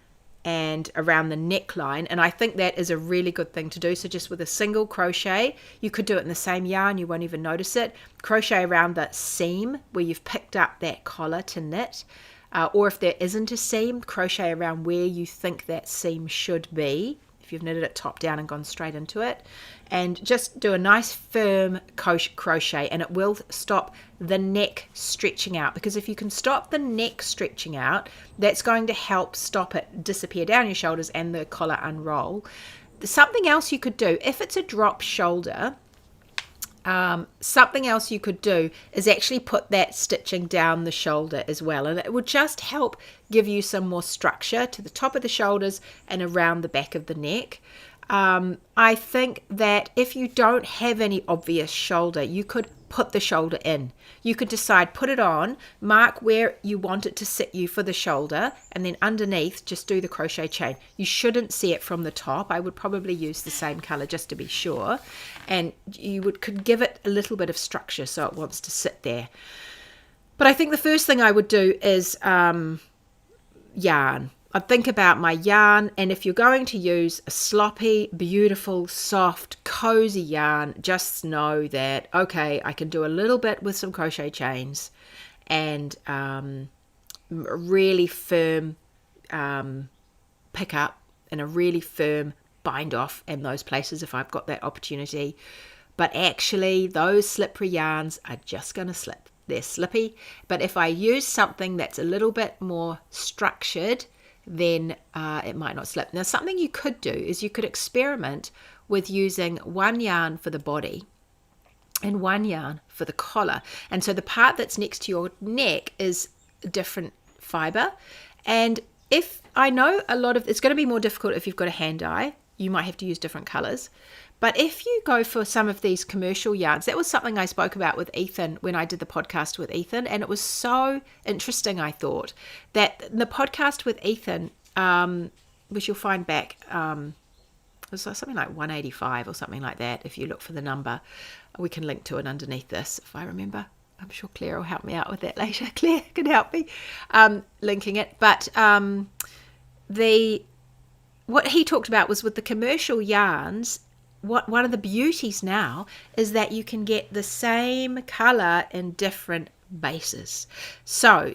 and around the neckline, and I think that is a really good thing to do. So just with a single crochet, you could do it in the same yarn, you won't even notice it. Crochet around that seam where you've picked up that collar to knit, or if there isn't a seam, crochet around where you think that seam should be, if you've knitted it top down and gone straight into it, and just do a nice firm crochet, and it will stop the neck stretching out, because if you can stop the neck stretching out, that's going to help stop it disappear down your shoulders and the collar unroll. Something else you could do, if it's a drop shoulder, something else you could do is actually put that stitching down the shoulder as well, and it would just help give you some more structure to the top of the shoulders and around the back of the neck. I think that if you don't have any obvious shoulder, you could put the shoulder in. You could decide, put it on, mark where you want it to sit you for the shoulder, and then underneath just do the crochet chain. You shouldn't see it from the top. I would probably use the same color just to be sure, and you could give it a little bit of structure so it wants to sit there. But I think the first thing I would do is yarn. I'd think about my yarn, and if you're going to use a sloppy, beautiful, soft, cozy yarn, just know that, okay, I can do a little bit with some crochet chains and really firm pick up and a really firm bind off in those places if I've got that opportunity. But actually, those slippery yarns are just going to slip. They're slippy. But if I use something that's a little bit more structured, then it might not slip. Now, something you could do is you could experiment with using one yarn for the body and one yarn for the collar. And so the part that's next to your neck is a different fiber. And if I know it's going to be more difficult if you've got a hand dye, you might have to use different colors. But if you go for some of these commercial yarns, that was something I spoke about with Ethan when I did the podcast with Ethan, and it was so interesting, I thought, that the podcast with Ethan, which you'll find back, it was something like 185 or something like that, if you look for the number. We can link to it underneath this, if I remember. I'm sure Claire will help me out with that later. Claire can help me linking it. But what he talked about was with the commercial yarns, one of the beauties now is that you can get the same color in different bases. So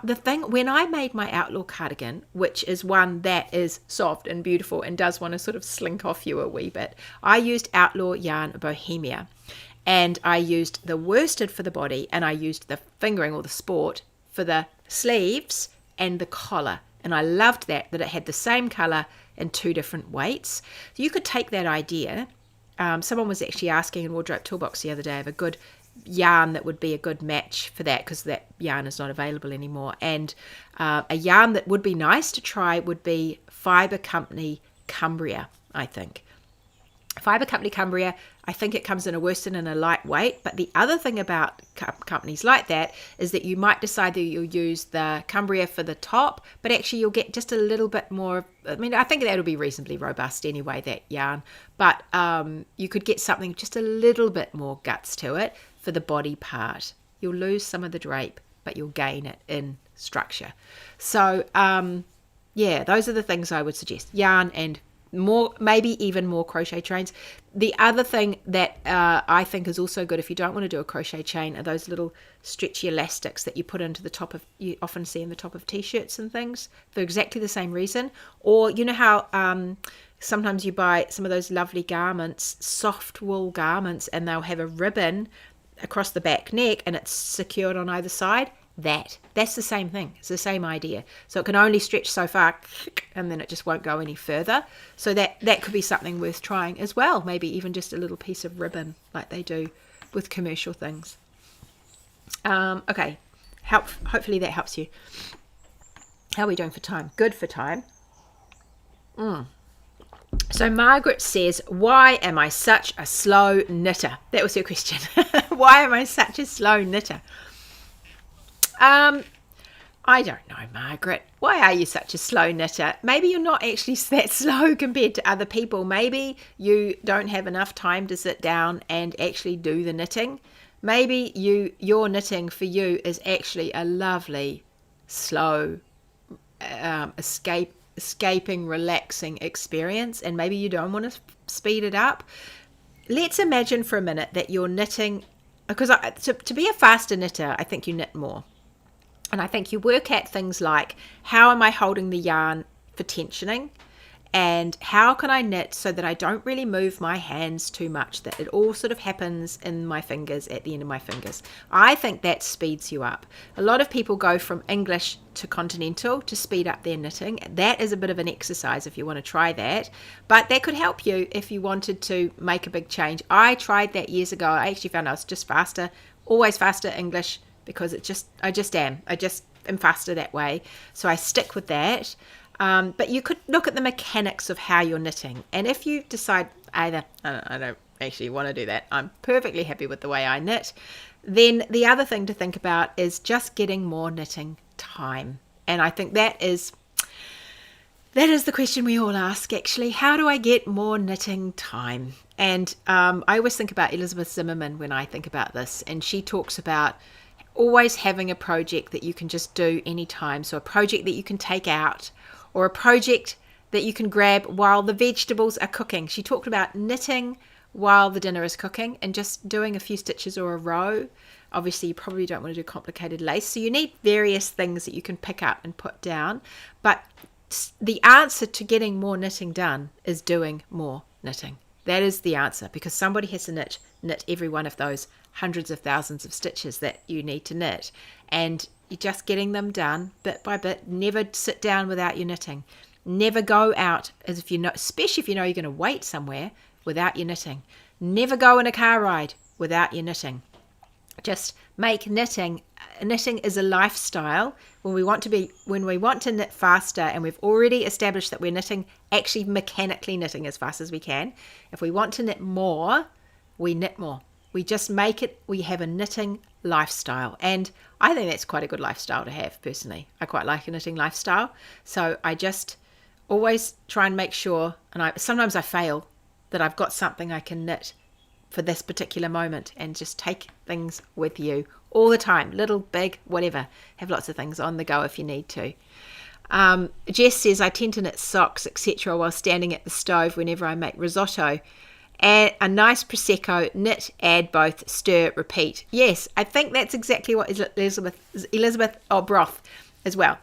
the thing, when I made my Outlaw cardigan, which is one that is soft and beautiful and does want to sort of slink off you a wee bit, I used Outlaw yarn Bohemia, and I used the worsted for the body, and I used the fingering or the sport for the sleeves and the collar. And I loved that it had the same color in two different weights. So you could take that idea. Someone was actually asking in Wardrobe Toolbox the other day of a good yarn that would be a good match for that, because that yarn is not available anymore. And a yarn that would be nice to try would be Fibre Company Cumbria, I think. Fibre Company Cumbria, I think it comes in a worsted and a lightweight. But the other thing about companies like that is that you might decide that you'll use the Cumbria for the top, but actually you'll get just a little bit more. I mean, I think that'll be reasonably robust anyway, that yarn. But you could get something just a little bit more guts to it for the body part. You'll lose some of the drape, but you'll gain it in structure. So Yeah, those are the things I would suggest. Yarn and more, maybe even more crochet chains. The other thing that I think is also good if you don't want to do a crochet chain are those little stretchy elastics that you put into the top of, you often see in the top of t-shirts and things for exactly the same reason. Or you know how sometimes you buy some of those lovely garments, soft wool garments, and they'll have a ribbon across the back neck and it's secured on either side. That's the same thing. It's the same idea. So it can only stretch so far and then it just won't go any further. So that could be something worth trying as well. Maybe even just a little piece of ribbon like they do with commercial things. Okay, hopefully that helps you. How are we doing for time? Good for time. So Margaret says, why am I such a slow knitter? That was her question. Why am I such a slow knitter? I don't know, Margaret. Why are you such a slow knitter? Maybe you're not actually that slow compared to other people. Maybe you don't have enough time to sit down and actually do the knitting. Maybe your knitting for you is actually a lovely, slow, escaping, relaxing experience, and maybe you don't want to speed it up. Let's imagine for a minute that you're knitting, because to be a faster knitter, I think you knit more. And I think you work at things like, how am I holding the yarn for tensioning? And how can I knit so that I don't really move my hands too much, that it all sort of happens in my fingers, at the end of my fingers. I think that speeds you up. A lot of people go from English to continental to speed up their knitting. That is a bit of an exercise if you want to try that. But that could help you if you wanted to make a big change. I tried that years ago. I actually found I was just faster, always faster English, because I just am faster that way. So I stick with that. But you could look at the mechanics of how you're knitting. And if you decide either, I don't actually want to do that, I'm perfectly happy with the way I knit, then the other thing to think about is just getting more knitting time. And I think that is the question we all ask, actually. How do I get more knitting time? And I always think about Elizabeth Zimmerman when I think about this. And she talks about always having a project that you can just do anytime. So a project that you can take out, or a project that you can grab while the vegetables are cooking. She talked about knitting while the dinner is cooking and just doing a few stitches or a row. Obviously, you probably don't want to do complicated lace, so you need various things that you can pick up and put down. But the answer to getting more knitting done is doing more knitting. That is the answer, because somebody has to knit every one of those hundreds of thousands of stitches that you need to knit, and you're just getting them done bit by bit. Never sit down without your knitting. Never go out as if you know, especially if you know you're going to wait somewhere, without your knitting. Never go on a car ride without your knitting. Just make knitting. Knitting is a lifestyle. When we want to knit faster, and we've already established that we're knitting, actually mechanically knitting as fast as we can. If we want to knit more, we knit more. We just make it, we have a knitting lifestyle. And I think that's quite a good lifestyle to have, personally. I quite like a knitting lifestyle. So I just always try and make sure, and sometimes I fail, that I've got something I can knit for this particular moment, and just take things with you all the time, little, big, whatever. Have lots of things on the go if you need to. Jess says, I tend to knit socks, etc. while standing at the stove whenever I make risotto. Add a nice Prosecco, knit, add both, stir, repeat. Yes, I think that's exactly what Elizabeth, broth as well.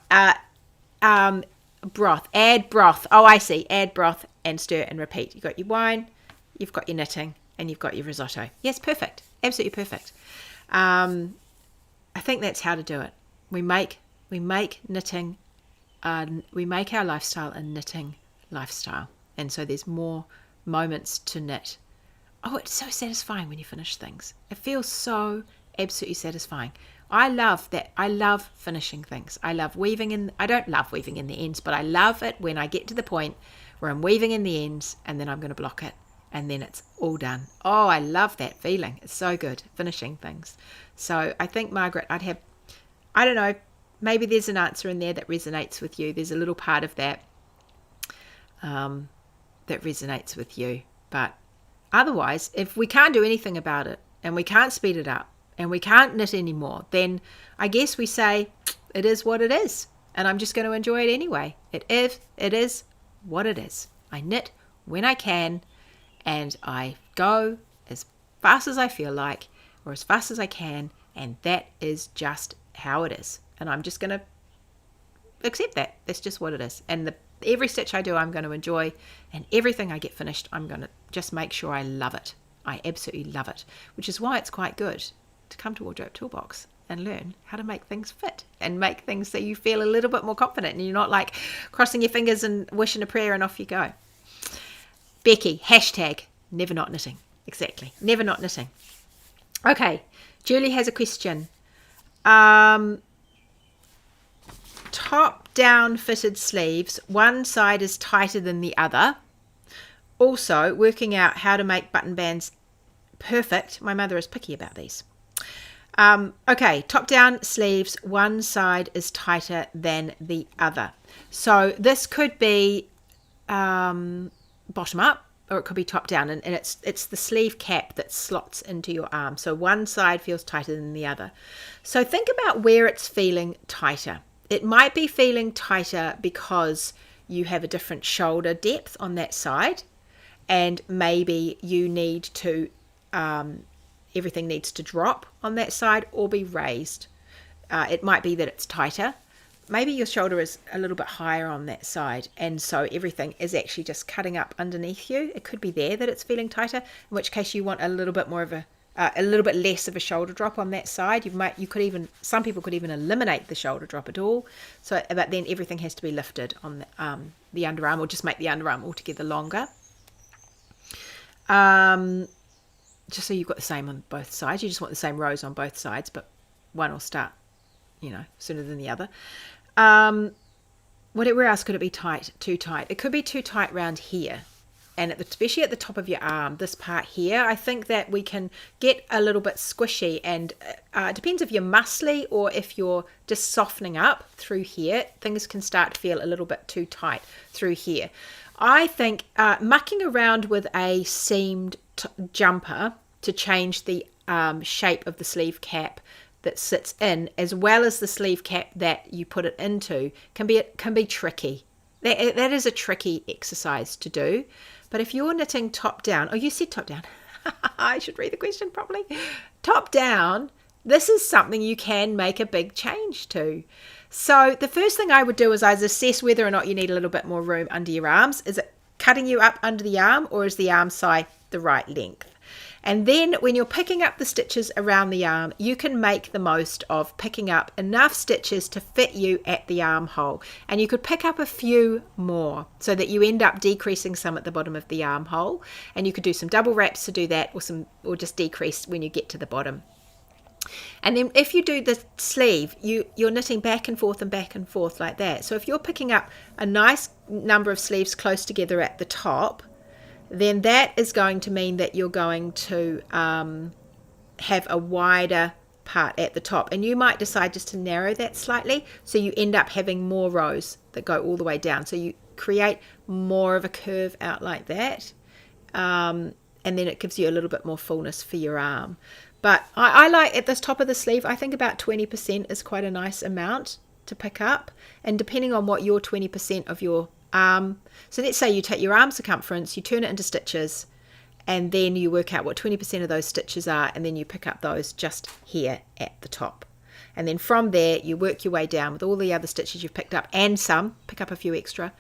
Broth, add broth. Oh, I see. Add broth and stir and repeat. You've got your wine, you've got your knitting, and you've got your risotto. Yes, perfect. Absolutely perfect. I think that's how to do it. We make knitting, we make our lifestyle a knitting lifestyle. And so there's more moments to knit. Oh, it's so satisfying when you finish things. It feels so absolutely satisfying. I love that. I love finishing things. I love weaving in. I don't love weaving in the ends, but I love it when I get to the point where I'm weaving in the ends and then I'm going to block it and then it's all done. Oh, I love that feeling. It's so good, finishing things. So I think, Margaret, I don't know, maybe there's an answer in there that resonates with you. There's a little part of that that resonates with you. But otherwise, if we can't do anything about it, and we can't speed it up, and we can't knit anymore, then I guess we say it is what it is. and I'm just going to enjoy it anyway. It is what it is. I knit when I can, and I go as fast as I feel like, or as fast as I can, and that is just how it is. And I'm just going to accept that. That's just what it is. And every stitch I do, I'm going to enjoy, and everything I get finished, I'm going to just make sure I love it. I absolutely love it, which is why it's quite good to come to Wardrobe Toolbox and learn how to make things fit and make things so you feel a little bit more confident and you're not like crossing your fingers and wishing a prayer and off you go. Becky, hashtag never not knitting. Exactly, never not knitting. Okay, Julie has a question. Top down fitted sleeves, one side is tighter than the other. Also, working out how to make button bands perfect. My mother is picky about these. Okay, top down sleeves, one side is tighter than the other. So this could be bottom up, or it could be top down, and it's the sleeve cap that slots into your arm. So one side feels tighter than the other. So think about where it's feeling tighter. It might be feeling tighter because you have a different shoulder depth on that side, and maybe you need to everything needs to drop on that side or be raised. It might be that it's tighter. Maybe your shoulder is a little bit higher on that side, and so everything is actually just cutting up underneath you. It could be there that it's feeling tighter, in which case you want a little bit more of a little bit less of a shoulder drop on that side. Some people could even eliminate the shoulder drop at all. So, but then everything has to be lifted on the underarm, or just make the underarm altogether longer. Just so you've got the same on both sides. You just want the same rows on both sides, but one will start, sooner than the other. Where else could it be too tight? It could be too tight around here, and especially at the top of your arm, this part here. I think that we can get a little bit squishy, and it depends if you're muscly or if you're just softening up through here. Things can start to feel a little bit too tight through here. I think mucking around with a seamed jumper to change the shape of the sleeve cap that sits in, as well as the sleeve cap that you put it into, can be tricky. That is a tricky exercise to do. But if you're knitting top down, you said top down. I should read the question properly. Top down, this is something you can make a big change to. So the first thing I would do is I'd assess whether or not you need a little bit more room under your arms. Is it cutting you up under the arm, or is the arm side the right length? And then when you're picking up the stitches around the arm, you can make the most of picking up enough stitches to fit you at the armhole. And you could pick up a few more so that you end up decreasing some at the bottom of the armhole. And you could do some double wraps to do that, or just decrease when you get to the bottom. And then if you do the sleeve, you're knitting back and forth like that. So if you're picking up a nice number of sleeves close together at the top, then that is going to mean that you're going to have a wider part at the top. And you might decide just to narrow that slightly, so you end up having more rows that go all the way down. So you create more of a curve out like that. And then it gives you a little bit more fullness for your arm. But I like at the top of the sleeve, I think about 20% is quite a nice amount to pick up. And depending on what your 20% of your arm, so let's say you take your arm circumference, you turn it into stitches, and then you work out what 20% of those stitches are, and then you pick up those just here at the top. And then from there, you work your way down with all the other stitches you've picked up, and pick up a few extra.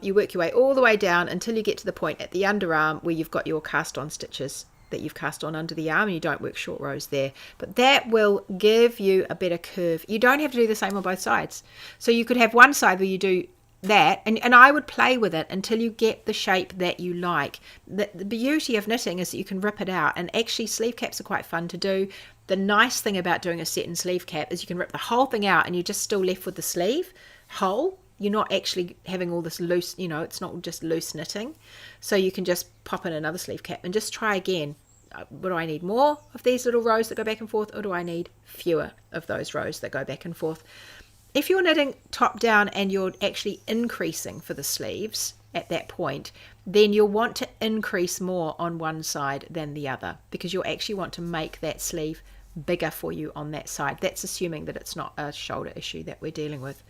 You work your way all the way down until you get to the point at the underarm where you've got your cast on stitches that you've cast on under the arm, and you don't work short rows there. But that will give you a better curve. You don't have to do the same on both sides. So you could have one side where you do that, and I would play with it until you get the shape that you like. The beauty of knitting is that you can rip it out, and actually sleeve caps are quite fun to do. The nice thing about doing a set and sleeve cap is you can rip the whole thing out and you're just still left with the sleeve whole. You're not actually having all this loose, it's not just loose knitting. So you can just pop in another sleeve cap and just try again. Do I need more of these little rows that go back and forth, or do I need fewer of those rows that go back and forth? If you're knitting top down and you're actually increasing for the sleeves at that point, then you'll want to increase more on one side than the other, because you'll actually want to make that sleeve bigger for you on that side. That's assuming that it's not a shoulder issue that we're dealing with.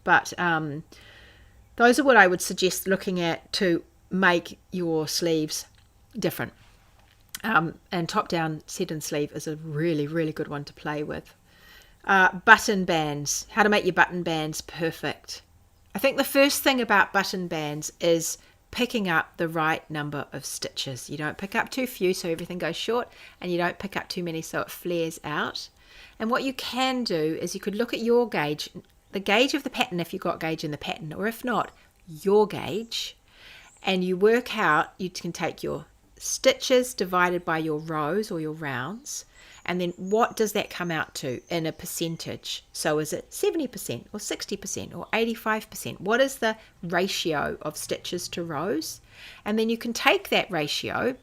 But those are what I would suggest looking at to make your sleeves different. And top-down set-in sleeve is a really, really good one to play with. Button bands. How to make your button bands perfect. I think the first thing about button bands is picking up the right number of stitches. You don't pick up too few so everything goes short, and you don't pick up too many so it flares out. And what you can do is you could look at your gauge, the gauge of the pattern if you've got gauge in the pattern, or if not, your gauge, and you work out, you can take your stitches divided by your rows or your rounds, and then what does that come out to in a percentage? So is it 70% or 60% or 85%? What is the ratio of stitches to rows? And then you can take that ratio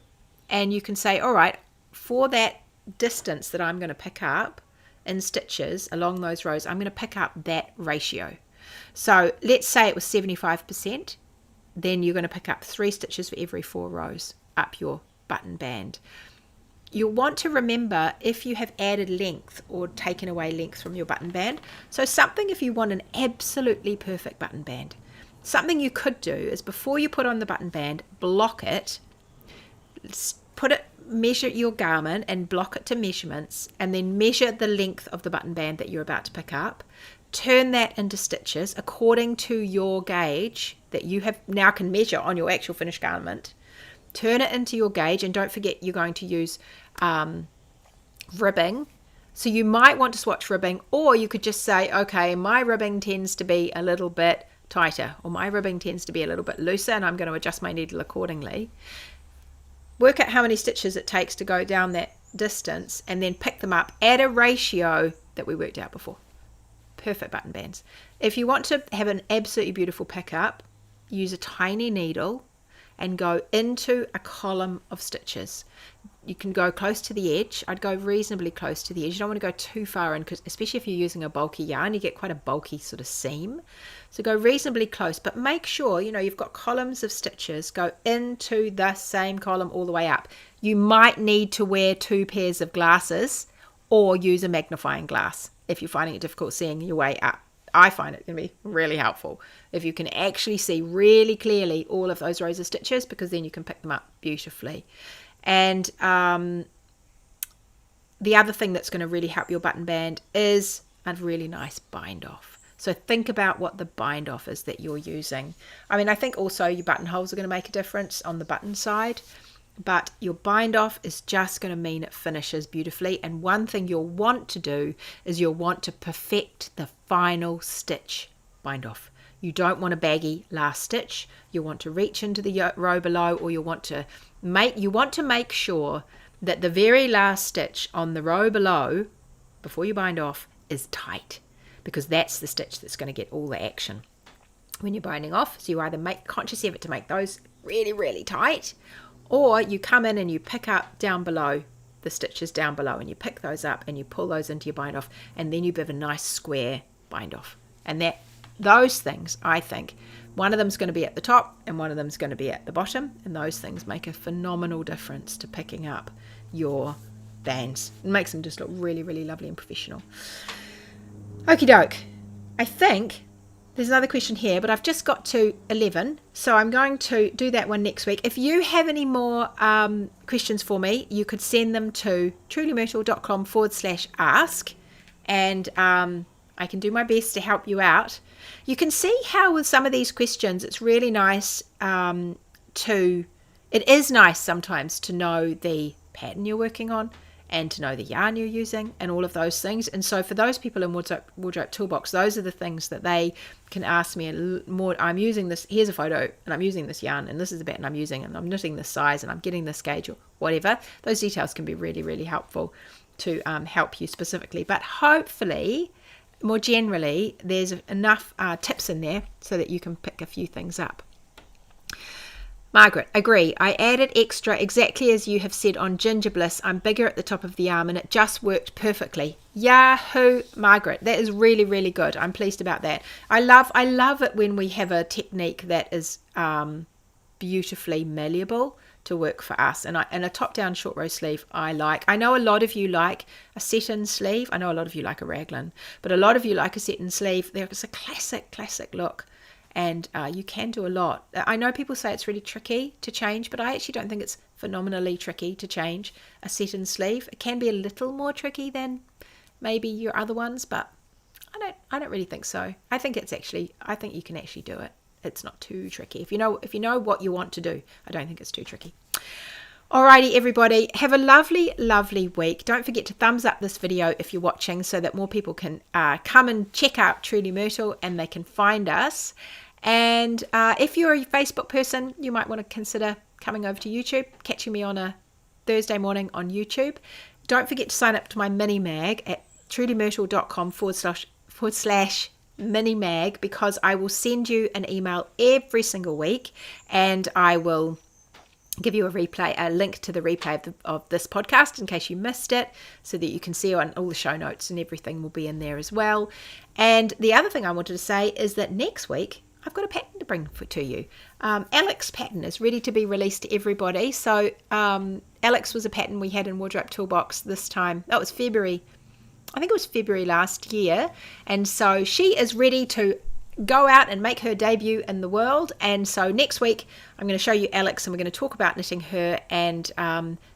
and you can say, all right, for that distance that I'm going to pick up in stitches along those rows, I'm going to pick up that ratio. So let's say it was 75%, then you're going to pick up 3 stitches for every 4 rows up your button band. You'll want to remember if you have added length or taken away length from your button band. So something, if you want an absolutely perfect button band, something you could do is before you put on the button band, block it, measure your garment and block it to measurements, and then measure the length of the button band that you're about to pick up. Turn that into stitches according to your gauge that you have now can measure on your actual finished garment. Turn it into your gauge, and don't forget you're going to use ribbing. So you might want to swatch ribbing, or you could just say, okay, my ribbing tends to be a little bit tighter, or my ribbing tends to be a little bit looser, and I'm going to adjust my needle accordingly. Work out how many stitches it takes to go down that distance, and then pick them up at a ratio that we worked out before. Perfect button bands. If you want to have an absolutely beautiful pickup, use a tiny needle and go into a column of stitches. You can go close to the edge. I'd go reasonably close to the edge. You don't want to go too far in, because especially if you're using a bulky yarn, you get quite a bulky sort of seam. So go reasonably close, but make sure you've got columns of stitches. Go into the same column all the way up. You might need to wear 2 pairs of glasses or use a magnifying glass if you're finding it difficult seeing your way up. I find it can be really helpful if you can actually see really clearly all of those rows of stitches, because then you can pick them up beautifully. And the other thing that's going to really help your button band is a really nice bind off. So think about what the bind off is that you're using. I mean, I think also your buttonholes are going to make a difference on the button side, but your bind off is just going to mean it finishes beautifully. And one thing you'll want to do is you'll want to perfect the final stitch bind off. You don't want a baggy last stitch. You want to reach into the row below, or you want to make sure that the very last stitch on the row below before you bind off is tight, because that's the stitch that's going to get all the action when you're binding off. So you either make conscious effort to make those really, really tight, or you come in and you pick up down below the stitches down below, and you pick those up and you pull those into your bind off, and then you have a nice square bind off. And those things, I think, one of them's going to be at the top and one of them's going to be at the bottom, and those things make a phenomenal difference to picking up your bands. It makes them just look really, really lovely and professional. Okie doke. I think there's another question here, but I've just got to 11, so I'm going to do that one next week. If you have any more questions for me, you could send them to trulymyrtle.com/ask, and I can do my best to help you out. You can see how with some of these questions, it's really nice it is nice sometimes to know the pattern you're working on and to know the yarn you're using and all of those things. And so for those people in Wardrobe Toolbox, those are the things that they can ask me more. I'm using this, here's a photo, and I'm using this yarn, and this is the pattern I'm using, and I'm knitting this size, and I'm getting this gauge, or whatever. Those details can be really, really helpful to help you specifically. But hopefully, more generally, there's enough tips in there so that you can pick a few things up. Margaret, agree. I added extra exactly as you have said on Ginger Bliss. I'm bigger at the top of the arm and it just worked perfectly. Yahoo, Margaret. That is really, really good. I'm pleased about that. I love it when we have a technique that is beautifully malleable, to work for us. And a top-down short row sleeve I like. I know a lot of you like a set-in sleeve. I know a lot of you like a raglan, but a lot of you like a set-in sleeve. There's a classic look, and you can do a lot. I know people say it's really tricky to change, but I actually don't think it's phenomenally tricky to change a set-in sleeve. It can be a little more tricky than maybe your other ones, but I don't really think so. I think you can actually do it. It's not too tricky. If you know what you want to do, I don't think it's too tricky. Alrighty, everybody, have a lovely week. Don't forget to thumbs up this video if you're watching, so that more people can come and check out Truly Myrtle and they can find us. And if you're a Facebook person, you might want to consider coming over to YouTube, catching me on a Thursday morning on YouTube. Don't forget to sign up to my mini mag at trulymyrtle.com/mini mag, because I will send you an email every single week, and I will give you a link to the replay of this podcast in case you missed it, so that you can see on all the show notes, and everything will be in there as well. And the other thing I wanted to say is that next week I've got a pattern to bring to you. Alex pattern is ready to be released to everybody. So Alex was a pattern we had in Wardrobe Toolbox this time. That was February. I think it was February last year. And so she is ready to go out and make her debut in the world. And so next week I'm going to show you Alex, and we're going to talk about knitting her, and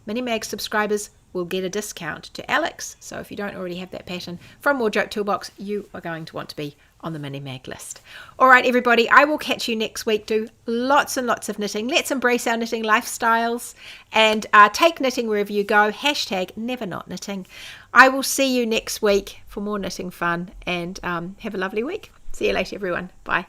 Mini Mag subscribers will get a discount to Alex. So if you don't already have that pattern from Wardrobe Toolbox, you are going to want to be on the Mini Mag list. All right, everybody, I will catch you next week. Do lots and lots of knitting. Let's embrace our knitting lifestyles, and take knitting wherever you go. #NeverNotKnitting. I will see you next week for more knitting fun, and have a lovely week. See you later, everyone. Bye.